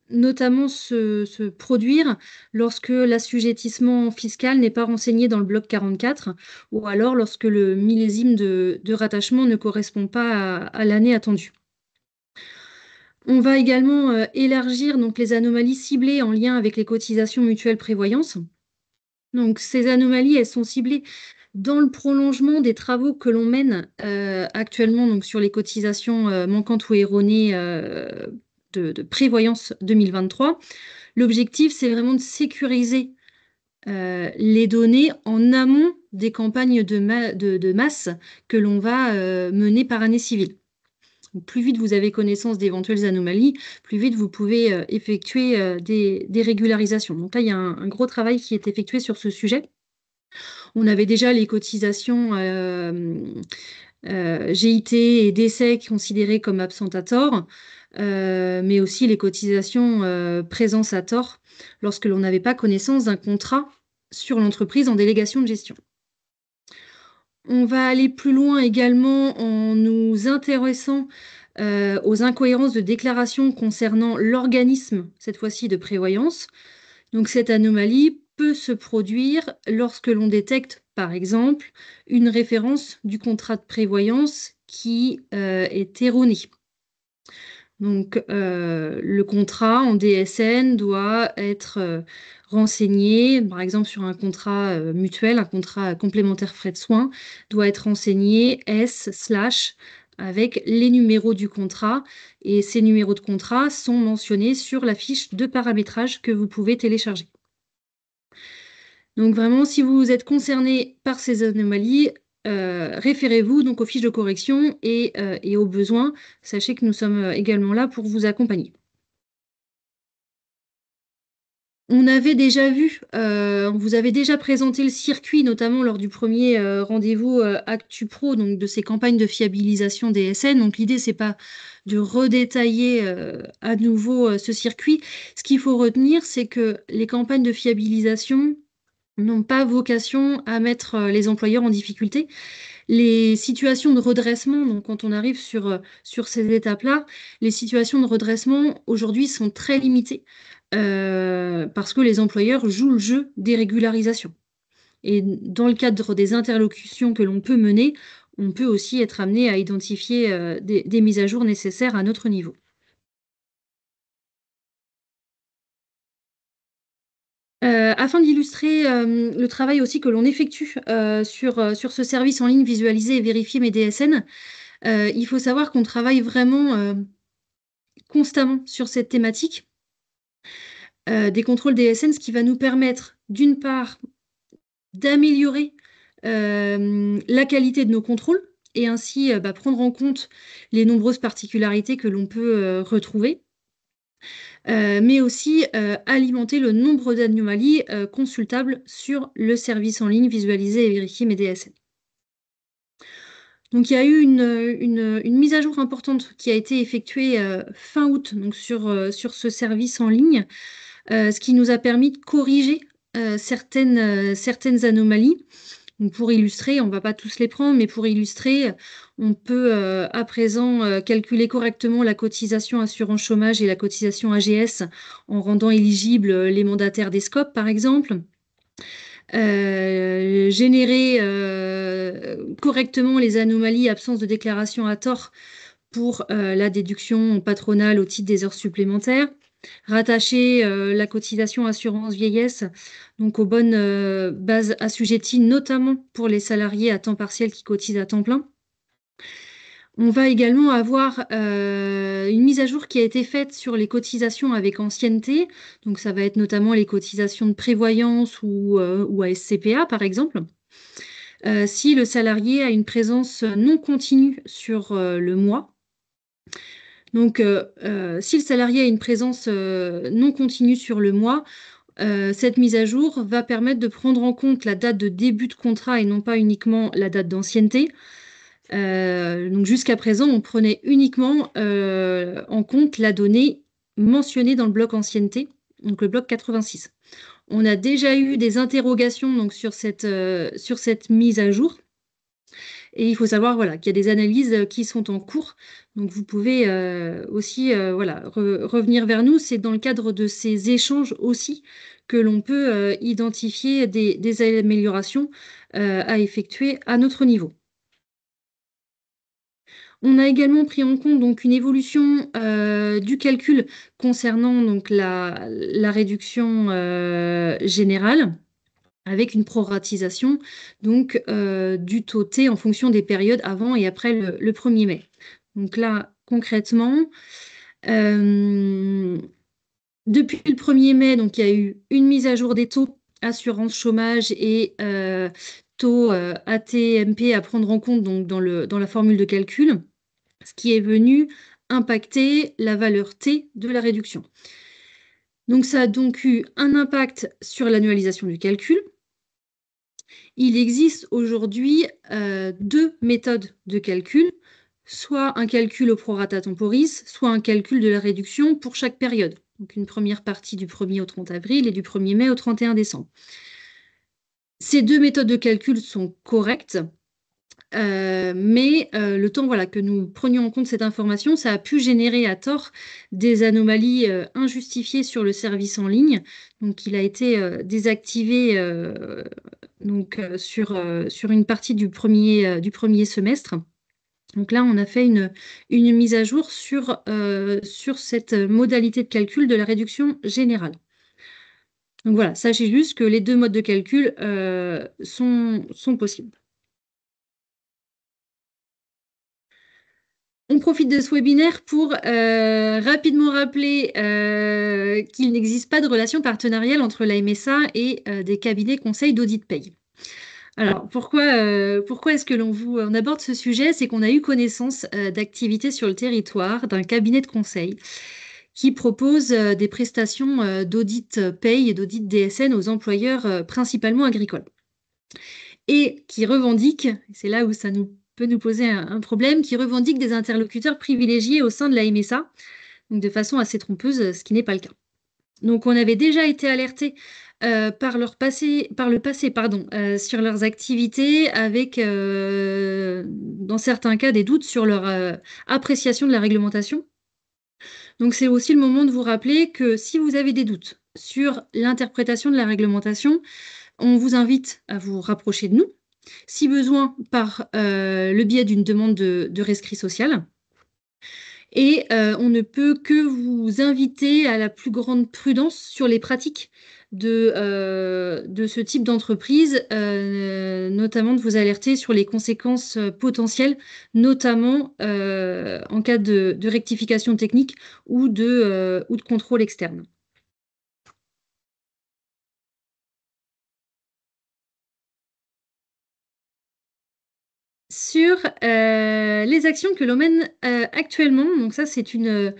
notamment se produire lorsque l'assujettissement fiscal n'est pas renseigné dans le bloc 44 ou alors lorsque le millésime de rattachement ne correspond pas à l'année attendue. On va également élargir donc, les anomalies ciblées en lien avec les cotisations mutuelles prévoyance. Donc, ces anomalies, elles sont ciblées dans le prolongement des travaux que l'on mène actuellement donc, sur les cotisations manquantes ou erronées de prévoyance 2023. L'objectif, c'est vraiment de sécuriser les données en amont des campagnes de masse que l'on va mener par année civile. Donc, plus vite vous avez connaissance d'éventuelles anomalies, plus vite vous pouvez effectuer des régularisations. Donc là, il y a un gros travail qui est effectué sur ce sujet. On avait déjà les cotisations GIT et décès considérées comme absentes à tort, mais aussi les cotisations présence à tort lorsque l'on n'avait pas connaissance d'un contrat sur l'entreprise en délégation de gestion. On va aller plus loin également en nous intéressant aux incohérences de déclaration concernant l'organisme, cette fois-ci de prévoyance. Donc cette anomalie peut se produire lorsque l'on détecte, par exemple, une référence du contrat de prévoyance qui est erronée. Donc, le contrat en DSN doit être renseigné, par exemple sur un contrat mutuel, un contrat complémentaire frais de soins, doit être renseigné S/ avec les numéros du contrat. Et ces numéros de contrat sont mentionnés sur la fiche de paramétrage que vous pouvez télécharger. Donc vraiment, si vous êtes concerné par ces anomalies, référez-vous donc aux fiches de correction et aux besoins. Sachez que nous sommes également là pour vous accompagner. On avait déjà vu, on vous avait déjà présenté le circuit, notamment lors du premier rendez-vous ActuPro, donc de ces campagnes de fiabilisation DSN. Donc l'idée, c'est pas de redétailler à nouveau ce circuit. Ce qu'il faut retenir, c'est que les campagnes de fiabilisation n'ont pas vocation à mettre les employeurs en difficulté. Les situations de redressement, donc quand on arrive sur ces étapes-là, les situations de redressement aujourd'hui sont très limitées parce que les employeurs jouent le jeu des régularisations. Et dans le cadre des interlocutions que l'on peut mener, on peut aussi être amené à identifier des mises à jour nécessaires à notre niveau. Afin d'illustrer le travail aussi que l'on effectue sur ce service en ligne visualiser et vérifier mes DSN, il faut savoir qu'on travaille vraiment constamment sur cette thématique des contrôles DSN, ce qui va nous permettre d'une part d'améliorer la qualité de nos contrôles et ainsi prendre en compte les nombreuses particularités que l'on peut retrouver. Mais aussi alimenter le nombre d'anomalies consultables sur le service en ligne visualiser et vérifier mes DSN. Donc il y a eu une mise à jour importante qui a été effectuée fin août donc sur ce service en ligne, ce qui nous a permis de corriger certaines anomalies. Donc pour illustrer, on ne va pas tous les prendre, mais pour illustrer, on peut à présent calculer correctement la cotisation assurance chômage et la cotisation AGS en rendant éligibles les mandataires des SCOP, par exemple. Générer correctement les anomalies, absence de déclaration à tort pour la déduction patronale au titre des heures supplémentaires. Rattacher la cotisation assurance vieillesse donc aux bonnes bases assujetties, notamment pour les salariés à temps partiel qui cotisent à temps plein. On va également avoir une mise à jour qui a été faite sur les cotisations avec ancienneté. Donc, ça va être notamment les cotisations de prévoyance ou ASCPA, par exemple. Si le salarié a une présence non continue sur le mois. Donc, si le salarié a une présence non continue sur le mois, cette mise à jour va permettre de prendre en compte la date de début de contrat et non pas uniquement la date d'ancienneté. Donc jusqu'à présent, on prenait uniquement en compte la donnée mentionnée dans le bloc ancienneté, donc le bloc 86. On a déjà eu des interrogations donc, sur cette mise à jour. Et il faut savoir voilà, qu'il y a des analyses qui sont en cours. Donc vous pouvez aussi revenir vers nous. C'est dans le cadre de ces échanges aussi que l'on peut identifier des améliorations à effectuer à notre niveau. On a également pris en compte donc, une évolution du calcul concernant donc, la réduction générale avec une proratisation donc, du taux T en fonction des périodes avant et après le 1er mai. Donc là, concrètement, depuis le 1er mai, donc, il y a eu une mise à jour des taux assurance chômage et taux AT-MP à prendre en compte donc, dans la formule de calcul, ce qui est venu impacter la valeur T de la réduction. Donc ça a donc eu un impact sur l'annualisation du calcul. Il existe aujourd'hui 2 méthodes de calcul, soit un calcul au prorata temporis, soit un calcul de la réduction pour chaque période. Donc une première partie du 1er au 30 avril et du 1er mai au 31 décembre. Ces 2 méthodes de calcul sont correctes. Mais le temps que nous prenions en compte cette information, ça a pu générer à tort des anomalies injustifiées sur le service en ligne. Donc, il a été désactivé sur une partie du premier semestre. Donc là, on a fait une mise à jour sur cette modalité de calcul de la réduction générale. Donc voilà, sachez juste que les 2 modes de calcul sont possibles. On profite de ce webinaire pour rapidement rappeler qu'il n'existe pas de relation partenariale entre la MSA et des cabinets conseils d'audit paye. Alors, pourquoi est-ce que on aborde ce sujet? C'est qu'on a eu connaissance d'activités sur le territoire d'un cabinet de conseil qui propose des prestations d'audit paye et d'audit DSN aux employeurs principalement agricoles. Et qui revendique, c'est là où ça peut nous poser un problème, qui revendique des interlocuteurs privilégiés au sein de la MSA, donc de façon assez trompeuse, ce qui n'est pas le cas. Donc on avait déjà été alertés par le passé, sur leurs activités, avec dans certains cas des doutes sur leur appréciation de la réglementation. Donc c'est aussi le moment de vous rappeler que si vous avez des doutes sur l'interprétation de la réglementation, on vous invite à vous rapprocher de nous, si besoin par le biais d'une demande de rescrit social. Et on ne peut que vous inviter à la plus grande prudence sur les pratiques de ce type d'entreprise, notamment de vous alerter sur les conséquences potentielles, notamment en cas de rectification technique ou de contrôle externe. Sur les actions que l'on mène actuellement, donc ça c'est quelque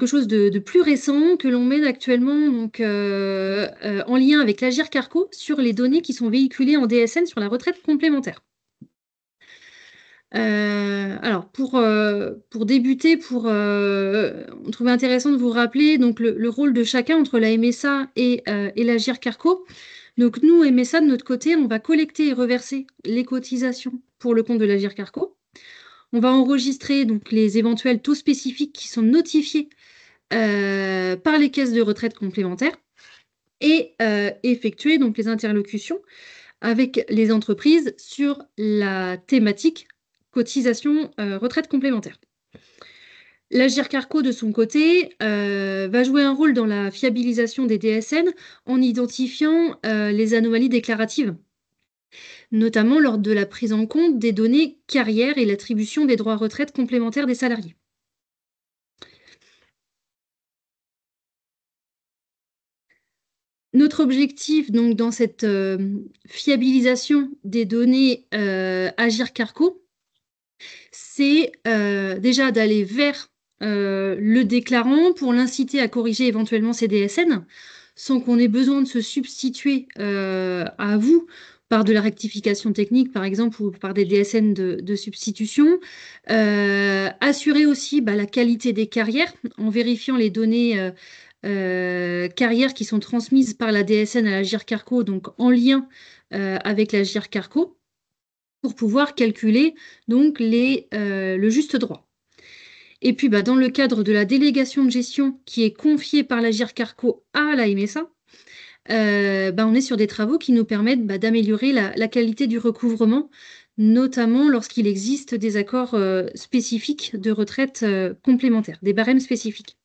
chose de plus récent que l'on mène actuellement donc, en lien avec l'Agir Carco sur les données qui sont véhiculées en DSN sur la retraite complémentaire. Alors, pour débuter, on trouvait intéressant de vous rappeler donc, le rôle de chacun entre la MSA et l'Agirc Arrco. Donc, nous, MSA, de notre côté, on va collecter et reverser les cotisations pour le compte de l'Agirc Arrco. On va enregistrer donc, les éventuels taux spécifiques qui sont notifiés par les caisses de retraite complémentaires et effectuer donc, les interlocutions avec les entreprises sur la thématique cotisation retraite complémentaire. L'Agirc Arrco, de son côté, va jouer un rôle dans la fiabilisation des DSN en identifiant les anomalies déclaratives, notamment lors de la prise en compte des données carrière et l'attribution des droits retraite complémentaires des salariés. Notre objectif, donc, dans cette fiabilisation des données Agirc Arrco, c'est déjà d'aller vers le déclarant pour l'inciter à corriger éventuellement ses DSN, sans qu'on ait besoin de se substituer à vous par de la rectification technique, par exemple, ou par des DSN de substitution. Assurer aussi la qualité des carrières en vérifiant les données carrières qui sont transmises par la DSN à l'Agirc Arrco, donc en lien avec l'Agirc Arrco, pour pouvoir calculer donc le juste droit. Et puis, dans le cadre de la délégation de gestion qui est confiée par l'Agirc Arrco à la MSA, on est sur des travaux qui nous permettent d'améliorer la qualité du recouvrement, notamment lorsqu'il existe des accords spécifiques de retraite complémentaire, des barèmes spécifiques.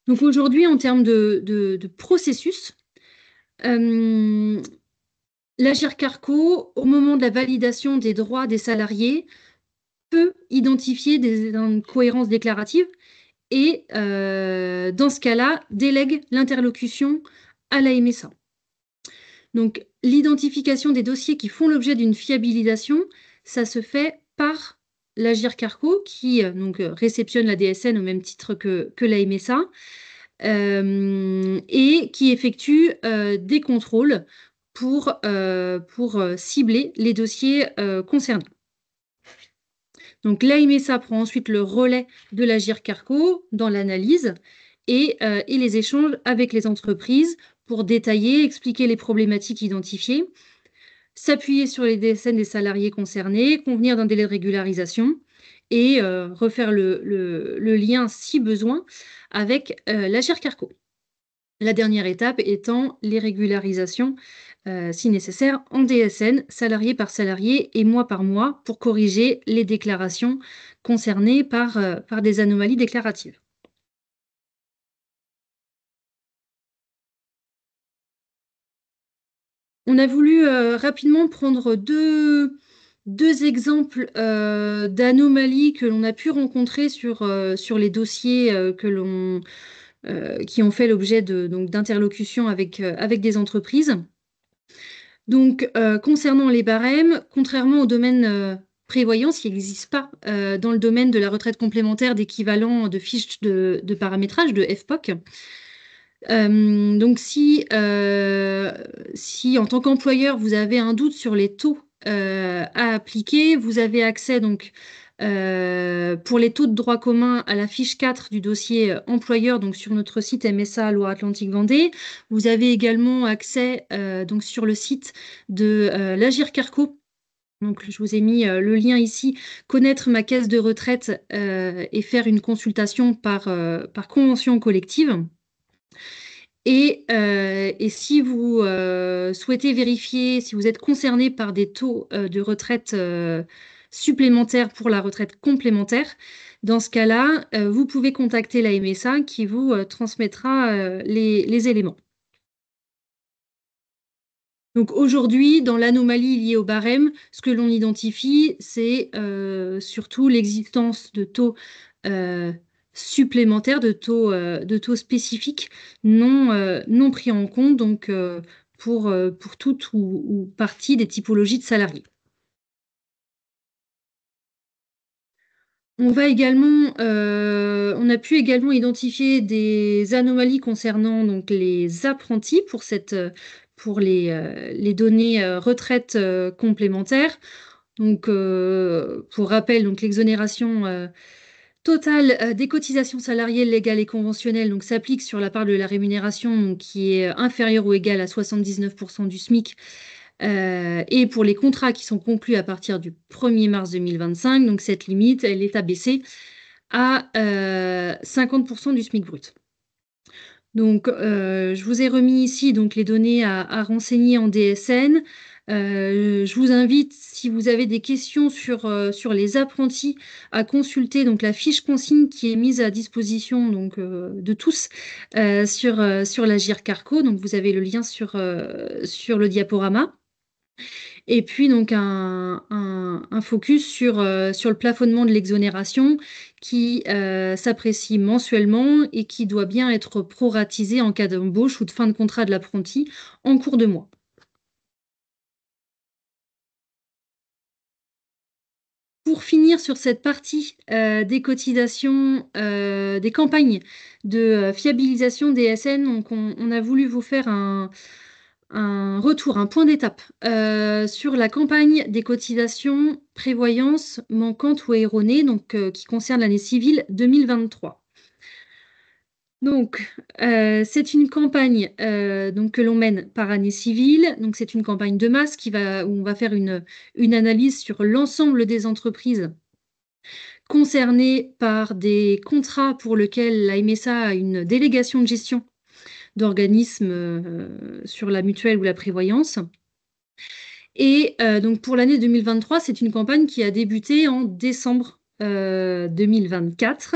Donc aujourd'hui, en termes de processus, l'Agirc Arrco, au moment de la validation des droits des salariés, peut identifier des incohérences déclaratives et, dans ce cas-là, délègue l'interlocution à la MSA. Donc, l'identification des dossiers qui font l'objet d'une fiabilisation, ça se fait par l'Agirc Arrco qui réceptionne la DSN au même titre que la MSA et qui effectue des contrôles pour cibler les dossiers concernés. Donc, la MSA prend ensuite le relais de l'Agirc Arrco dans l'analyse et les échanges avec les entreprises pour détailler, expliquer les problématiques identifiées, s'appuyer sur les DSN des salariés concernés, convenir d'un délai de régularisation et refaire le lien, si besoin, avec l'Agirc Arrco. La dernière étape étant les régularisations, si nécessaire, en DSN, salarié par salarié et mois par mois, pour corriger les déclarations concernées par des anomalies déclaratives. On a voulu rapidement prendre deux exemples d'anomalies que l'on a pu rencontrer sur les dossiers qui ont fait l'objet d'interlocutions avec des entreprises. Donc, concernant les barèmes, contrairement au domaine prévoyance, il n'existe pas dans le domaine de la retraite complémentaire d'équivalent de fiches de paramétrage, de FPOC. Donc, si en tant qu'employeur, vous avez un doute sur les taux à appliquer, vous avez accès donc pour les taux de droit commun à la fiche 4 du dossier employeur, donc sur notre site MSA Loire-Atlantique Vendée. Vous avez également accès donc sur le site de l'Agirc Arrco. Donc, je vous ai mis le lien ici, connaître ma caisse de retraite et faire une consultation par convention collective. Et si vous souhaitez vérifier si vous êtes concerné par des taux de retraite supplémentaires pour la retraite complémentaire, dans ce cas-là, vous pouvez contacter la MSA qui vous transmettra les éléments. Donc aujourd'hui, dans l'anomalie liée au barème, ce que l'on identifie, c'est surtout l'existence de taux supplémentaires, de taux spécifiques non pris en compte donc, pour toute ou partie des typologies de salariés. On a pu également identifier des anomalies concernant donc, les apprentis pour cette pour les données retraite complémentaires. Donc, pour rappel, donc l'exonération totale des cotisations salariées légales et conventionnelles donc, s'applique sur la part de la rémunération donc, qui est inférieure ou égale à 79% du SMIC et pour les contrats qui sont conclus à partir du 1er mars 2025. Donc, cette limite, elle est abaissée à 50% du SMIC brut. Donc, je vous ai remis ici donc, les données à renseigner en DSN. Je vous invite, si vous avez des questions sur les apprentis, à consulter donc, la fiche consigne qui est mise à disposition donc, de tous sur la GIR Carco. Donc, vous avez le lien sur le diaporama. Et puis, donc, un focus sur le plafonnement de l'exonération qui s'apprécie mensuellement et qui doit bien être proratisé en cas d'embauche ou de fin de contrat de l'apprenti en cours de mois. Pour finir sur cette partie des cotisations, des campagnes de fiabilisation des SN, donc on a voulu vous faire un retour, un point d'étape sur la campagne des cotisations prévoyance manquantes ou erronées, donc qui concerne l'année civile 2023. Donc, c'est une campagne donc, que l'on mène par année civile. Donc, c'est une campagne de masse où on va faire une analyse sur l'ensemble des entreprises concernées par des contrats pour lesquels la MSA a une délégation de gestion d'organismes sur la mutuelle ou la prévoyance. Et donc, pour l'année 2023, c'est une campagne qui a débuté en décembre 2024.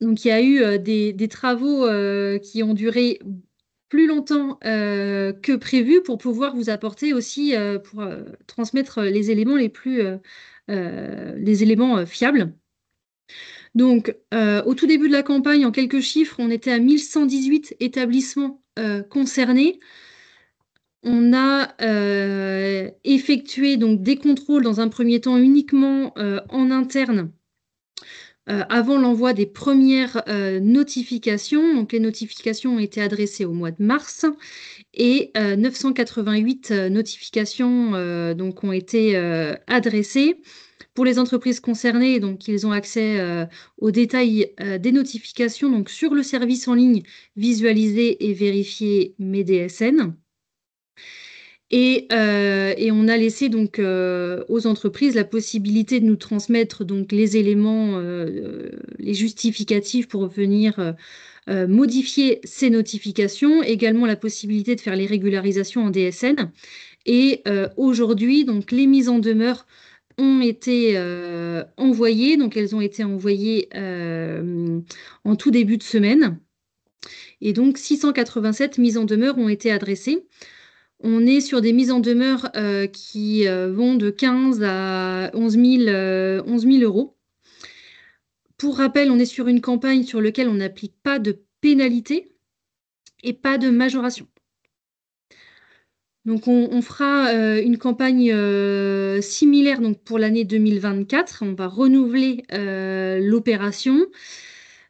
Donc, il y a eu des travaux qui ont duré plus longtemps que prévu pour pouvoir vous apporter aussi, pour transmettre les éléments les éléments fiables. Donc, au tout début de la campagne, en quelques chiffres, on était à 1118 établissements concernés. On a effectué donc, des contrôles dans un premier temps uniquement en interne avant l'envoi des premières notifications. Donc, les notifications ont été adressées au mois de mars et 988 notifications donc, ont été adressées. Pour les entreprises concernées, donc, ils ont accès aux détails des notifications donc, sur le service en ligne visualisé et vérifié mes DSN. Et on a laissé donc aux entreprises la possibilité de nous transmettre donc les éléments, les justificatifs pour venir modifier ces notifications, également la possibilité de faire les régularisations en DSN. Et aujourd'hui, donc les mises en demeure ont été envoyées, donc elles ont été envoyées en tout début de semaine. Et donc 687 mises en demeure ont été adressées. On est sur des mises en demeure qui vont de 15 à 11 000 euros. Pour rappel, on est sur une campagne sur laquelle on n'applique pas de pénalité et pas de majoration. Donc, on fera une campagne similaire donc, pour l'année 2024. On va renouveler l'opération.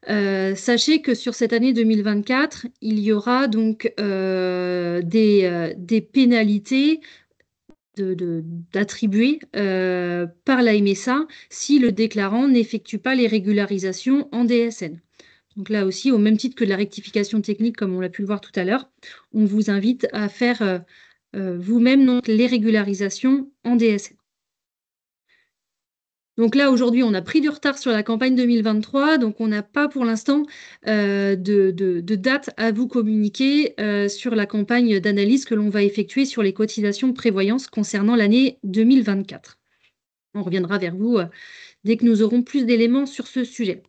Sachez que sur cette année 2024, il y aura donc des pénalités d'attribuer par la MSA si le déclarant n'effectue pas les régularisations en DSN. Donc là aussi, au même titre que de la rectification technique, comme on l'a pu le voir tout à l'heure, on vous invite à faire vous-même donc, les régularisations en DSN. Donc là, aujourd'hui, on a pris du retard sur la campagne 2023, donc on n'a pas pour l'instant de date à vous communiquer sur la campagne d'analyse que l'on va effectuer sur les cotisations de prévoyance concernant l'année 2024. On reviendra vers vous dès que nous aurons plus d'éléments sur ce sujet.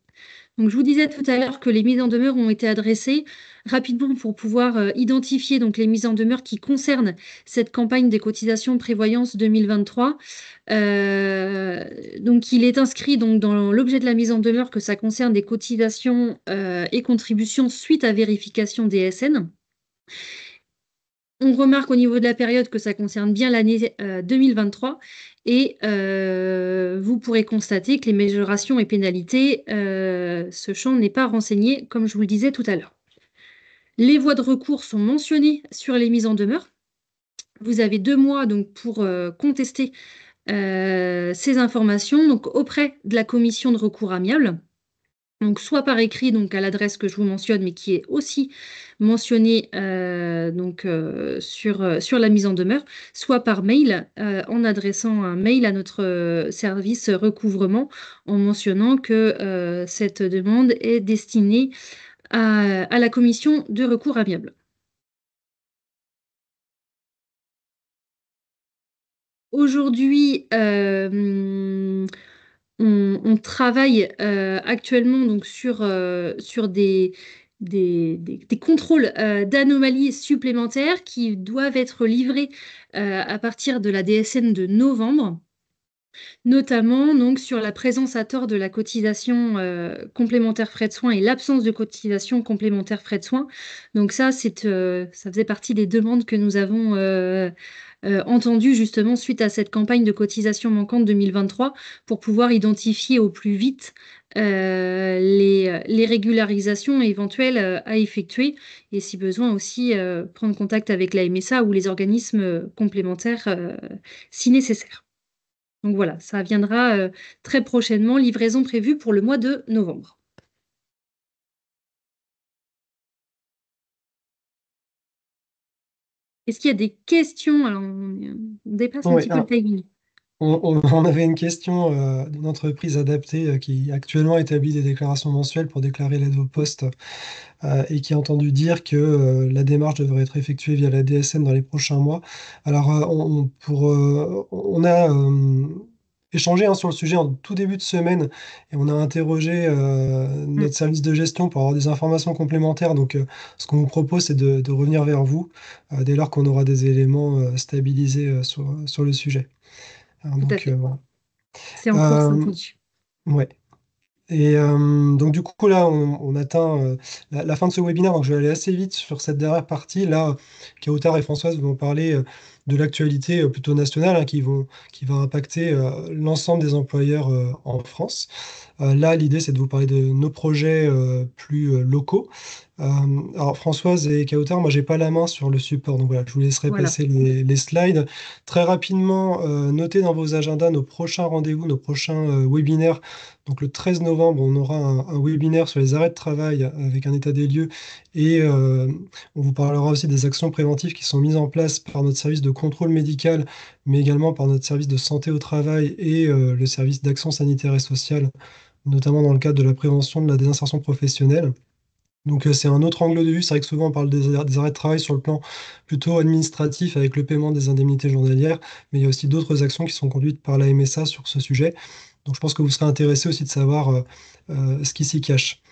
Donc, je vous disais tout à l'heure que les mises en demeure ont été adressées rapidement pour pouvoir identifier donc, les mises en demeure qui concernent cette campagne des cotisations de prévoyance 2023. Donc, il est inscrit donc, dans l'objet de la mise en demeure que ça concerne des cotisations et contributions suite à vérification DSN. On remarque au niveau de la période que ça concerne bien l'année 2023 et vous pourrez constater que les majorations et pénalités, ce champ n'est pas renseigné comme je vous le disais tout à l'heure. Les voies de recours sont mentionnées sur les mises en demeure. Vous avez 2 mois donc pour contester ces informations donc, auprès de la commission de recours amiable. Donc, soit par écrit, donc à l'adresse que je vous mentionne, mais qui est aussi mentionnée sur la mise en demeure, soit par mail, en adressant un mail à notre service recouvrement, en mentionnant que cette demande est destinée à la commission de recours amiable. Aujourd'hui, on travaille actuellement donc sur des contrôles d'anomalies supplémentaires qui doivent être livrés à partir de la DSN de novembre, notamment donc sur la présence à tort de la cotisation complémentaire frais de soins et l'absence de cotisation complémentaire frais de soins. Donc ça faisait partie des demandes que nous avons entendu justement suite à cette campagne de cotisation manquante 2023 pour pouvoir identifier au plus vite les régularisations éventuelles à effectuer et si besoin aussi prendre contact avec la MSA ou les organismes complémentaires si nécessaire. Donc voilà, ça viendra très prochainement, livraison prévue pour le mois de novembre. Est-ce qu'il y a des questions? Alors, on dépasse un Ouais, petit peu le timing. on avait une question d'une entreprise adaptée qui actuellement établit des déclarations mensuelles pour déclarer l'aide au poste et qui a entendu dire que la démarche devrait être effectuée via la DSN dans les prochains mois. Alors, on a échangé sur le sujet en tout début de semaine et on a interrogé notre service de gestion pour avoir des informations complémentaires. Donc, ce qu'on vous propose, c'est de revenir vers vous dès lors qu'on aura des éléments stabilisés sur le sujet. Alors, Tout à donc, fait. voilà. C'est en cours, c'est entendu. Ouais. Et donc du coup là on atteint la fin de ce webinaire, donc je vais aller assez vite sur cette dernière partie. Là, Kautar et Françoise vont parler de l'actualité plutôt nationale hein, qui va impacter l'ensemble des employeurs en France. Là, l'idée c'est de vous parler de nos projets plus locaux. Alors Françoise et Kautar, moi j'ai pas la main sur le support, donc voilà, je vous laisserai Voilà. passer les slides. Très rapidement, notez dans vos agendas nos prochains rendez-vous, nos prochains webinaires. Donc le 13 novembre, on aura un webinaire sur les arrêts de travail avec un état des lieux et on vous parlera aussi des actions préventives qui sont mises en place par notre service de contrôle médical, mais également par notre service de santé au travail et le service d'action sanitaire et sociale, notamment dans le cadre de la prévention de la désinsertion professionnelle. Donc c'est un autre angle de vue. C'est vrai que souvent on parle des arrêts de travail sur le plan plutôt administratif avec le paiement des indemnités journalières, mais il y a aussi d'autres actions qui sont conduites par la MSA sur ce sujet. Donc je pense que vous serez intéressé aussi de savoir ce qui s'y cache.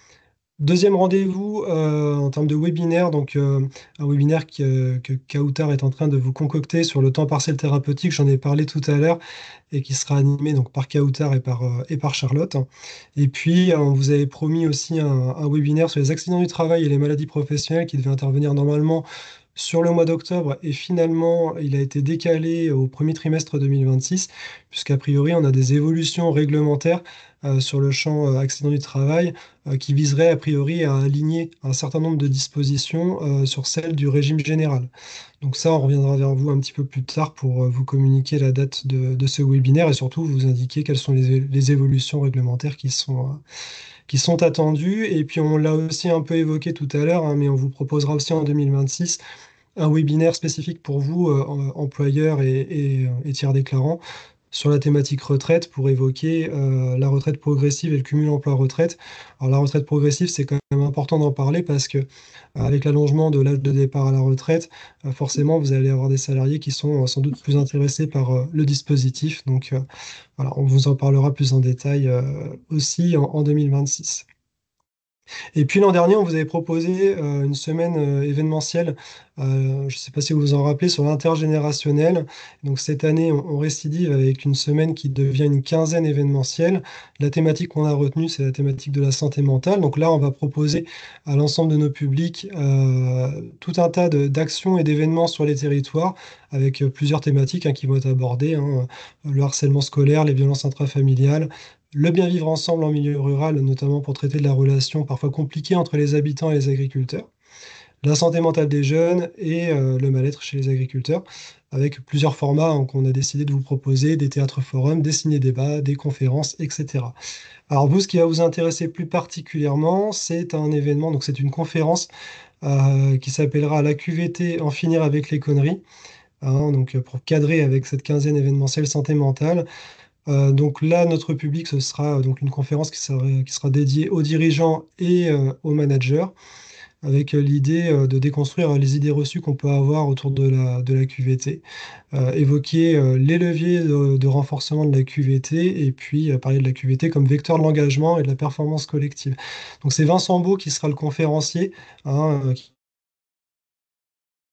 Deuxième rendez-vous en termes de webinaire, donc un webinaire que Kautar est en train de vous concocter sur le temps partiel thérapeutique, j'en ai parlé tout à l'heure, et qui sera animé donc, par Kautar et par Charlotte. Et puis, on vous avait promis aussi un webinaire sur les accidents du travail et les maladies professionnelles qui devait intervenir normalement sur le mois d'octobre, et finalement, il a été décalé au premier trimestre 2026, puisqu'a priori, on a des évolutions réglementaires sur le champ accident du travail qui viserait a priori à aligner un certain nombre de dispositions sur celles du régime général. Donc ça, on reviendra vers vous un petit peu plus tard pour vous communiquer la date de ce webinaire et surtout vous indiquer quelles sont les évolutions réglementaires qui sont attendues. Et puis on l'a aussi un peu évoqué tout à l'heure, hein, mais on vous proposera aussi en 2026 un webinaire spécifique pour vous, employeurs et tiers déclarants, sur la thématique retraite pour évoquer la retraite progressive et le cumul emploi-retraite. Alors la retraite progressive, c'est quand même important d'en parler parce que avec l'allongement de l'âge de départ à la retraite, forcément, vous allez avoir des salariés qui sont sans doute plus intéressés par le dispositif. Donc voilà, on vous en parlera plus en détail aussi en 2026. Et puis l'an dernier, on vous avait proposé une semaine événementielle, je ne sais pas si vous vous en rappelez, sur l'intergénérationnel. Donc cette année, on récidive avec une semaine qui devient une quinzaine événementielle. La thématique qu'on a retenue, c'est la thématique de la santé mentale. Donc là, on va proposer à l'ensemble de nos publics tout un tas d'actions et d'événements sur les territoires avec plusieurs thématiques qui vont être abordées, hein, le harcèlement scolaire, les violences intrafamiliales, le bien vivre ensemble en milieu rural, notamment pour traiter de la relation parfois compliquée entre les habitants et les agriculteurs. la santé mentale des jeunes et le mal-être chez les agriculteurs, avec plusieurs formats qu'on a décidé de vous proposer, des théâtres forums, des ciné-débats, des conférences, etc. Alors vous, ce qui va vous intéresser plus particulièrement, c'est un événement, donc c'est une conférence qui s'appellera La QVT, en finir avec les conneries, hein, donc pour cadrer avec cette quinzaine événementielle santé mentale. Donc là, notre public, ce sera donc une conférence qui sera dédiée aux dirigeants et aux managers, avec l'idée de déconstruire les idées reçues qu'on peut avoir autour de la QVT, évoquer les leviers de renforcement de la QVT et puis parler de la QVT comme vecteur de l'engagement et de la performance collective. Donc c'est Vincent Beau qui sera le conférencier, hein, qui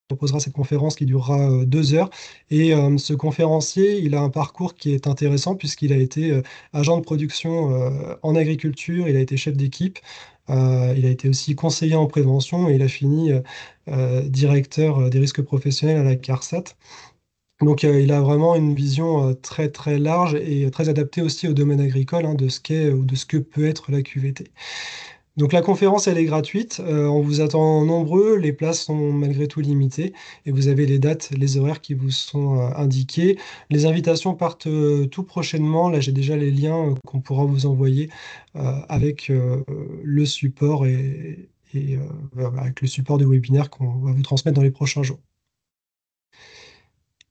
proposera cette conférence qui durera 2 heures. Et ce conférencier, il a un parcours qui est intéressant puisqu'il a été agent de production en agriculture, il a été chef d'équipe, il a été aussi conseiller en prévention et il a fini directeur des risques professionnels à la CARSAT. Donc il a vraiment une vision très très large et très adaptée aussi au domaine agricole, hein, de ce qu'est ou de ce que peut être la QVT. Donc la conférence, elle est gratuite. On vous attend nombreux. Les places sont malgré tout limitées. Et vous avez les dates, les horaires qui vous sont indiqués. Les invitations partent tout prochainement. Là, j'ai déjà les liens qu'on pourra vous envoyer avec le support et voilà, avec le support du webinaire qu'on va vous transmettre dans les prochains jours.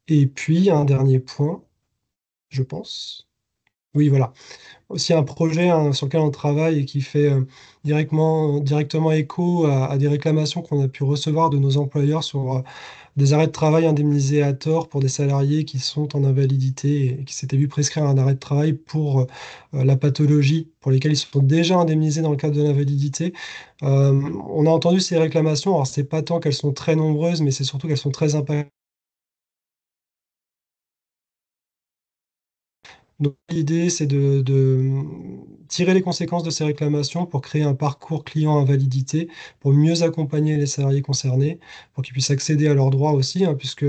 Et puis, un dernier point, je pense. Oui, voilà. Aussi un projet, hein, sur lequel on travaille et qui fait directement écho à des réclamations qu'on a pu recevoir de nos employeurs sur des arrêts de travail indemnisés à tort pour des salariés qui sont en invalidité et qui s'étaient vus prescrire un arrêt de travail pour la pathologie pour lesquelles ils sont déjà indemnisés dans le cadre de l'invalidité. On a entendu ces réclamations. Alors, c'est pas tant qu'elles sont très nombreuses, mais c'est surtout qu'elles sont très impactantes. Donc, l'idée, c'est de tirer les conséquences de ces réclamations pour créer un parcours client invalidité, pour mieux accompagner les salariés concernés, pour qu'ils puissent accéder à leurs droits aussi, hein, puisque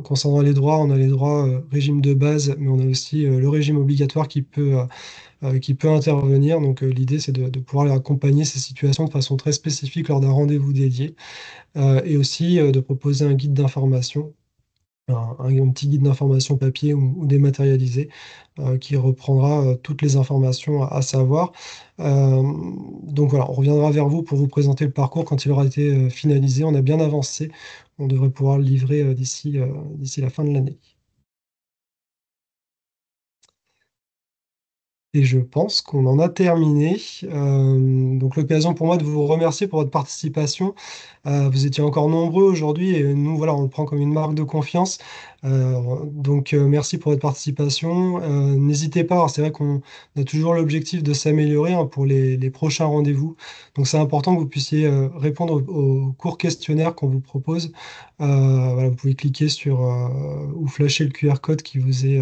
concernant les droits, on a les droits régime de base, mais on a aussi le régime obligatoire qui peut intervenir. Donc, l'idée, c'est de pouvoir accompagner ces situations de façon très spécifique lors d'un rendez-vous dédié, et aussi de proposer un guide d'information, un petit guide d'information papier ou dématérialisé qui reprendra toutes les informations à savoir. Euh, donc voilà, on reviendra vers vous pour vous présenter le parcours quand il aura été finalisé. On a bien avancé. On devrait pouvoir le livrer d'ici la fin de l'année. Et je pense qu'on en a terminé. Donc l'occasion pour moi de vous remercier pour votre participation. Vous étiez encore nombreux aujourd'hui et nous, voilà, on le prend comme une marque de confiance. Donc merci pour votre participation. N'hésitez pas, alors, c'est vrai qu'on a toujours l'objectif de s'améliorer, hein, pour les prochains rendez-vous. Donc c'est important que vous puissiez répondre au court questionnaire qu'on vous propose. Voilà, vous pouvez cliquer sur ou flasher le QR code qui vous est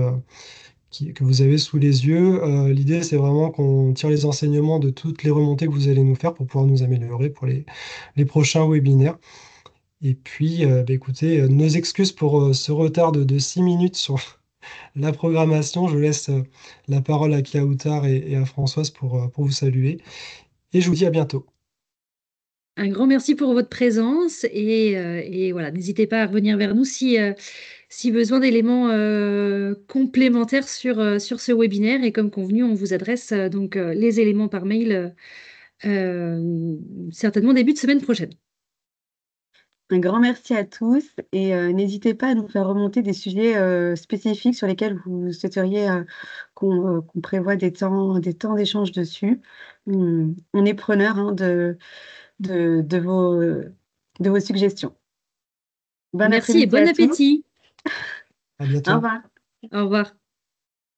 que vous avez sous les yeux. L'idée, c'est vraiment qu'on tire les enseignements de toutes les remontées que vous allez nous faire pour pouvoir nous améliorer pour les prochains webinaires. Et puis, bah, écoutez, nos excuses pour ce retard de 6 minutes sur la programmation. Je laisse la parole à Kautar et à Françoise pour vous saluer. Et je vous dis à bientôt. Un grand merci pour votre présence et voilà, n'hésitez pas à revenir vers nous si besoin d'éléments complémentaires sur ce webinaire. Et comme convenu, on vous adresse donc les éléments par mail certainement début de semaine prochaine. Un grand merci à tous et n'hésitez pas à nous faire remonter des sujets spécifiques sur lesquels vous souhaiteriez qu'on prévoie des temps d'échange dessus. On est preneur, hein, de vos suggestions. Bon Merci et après-midi bon à tous. appétit. À Au bientôt. revoir. Au revoir.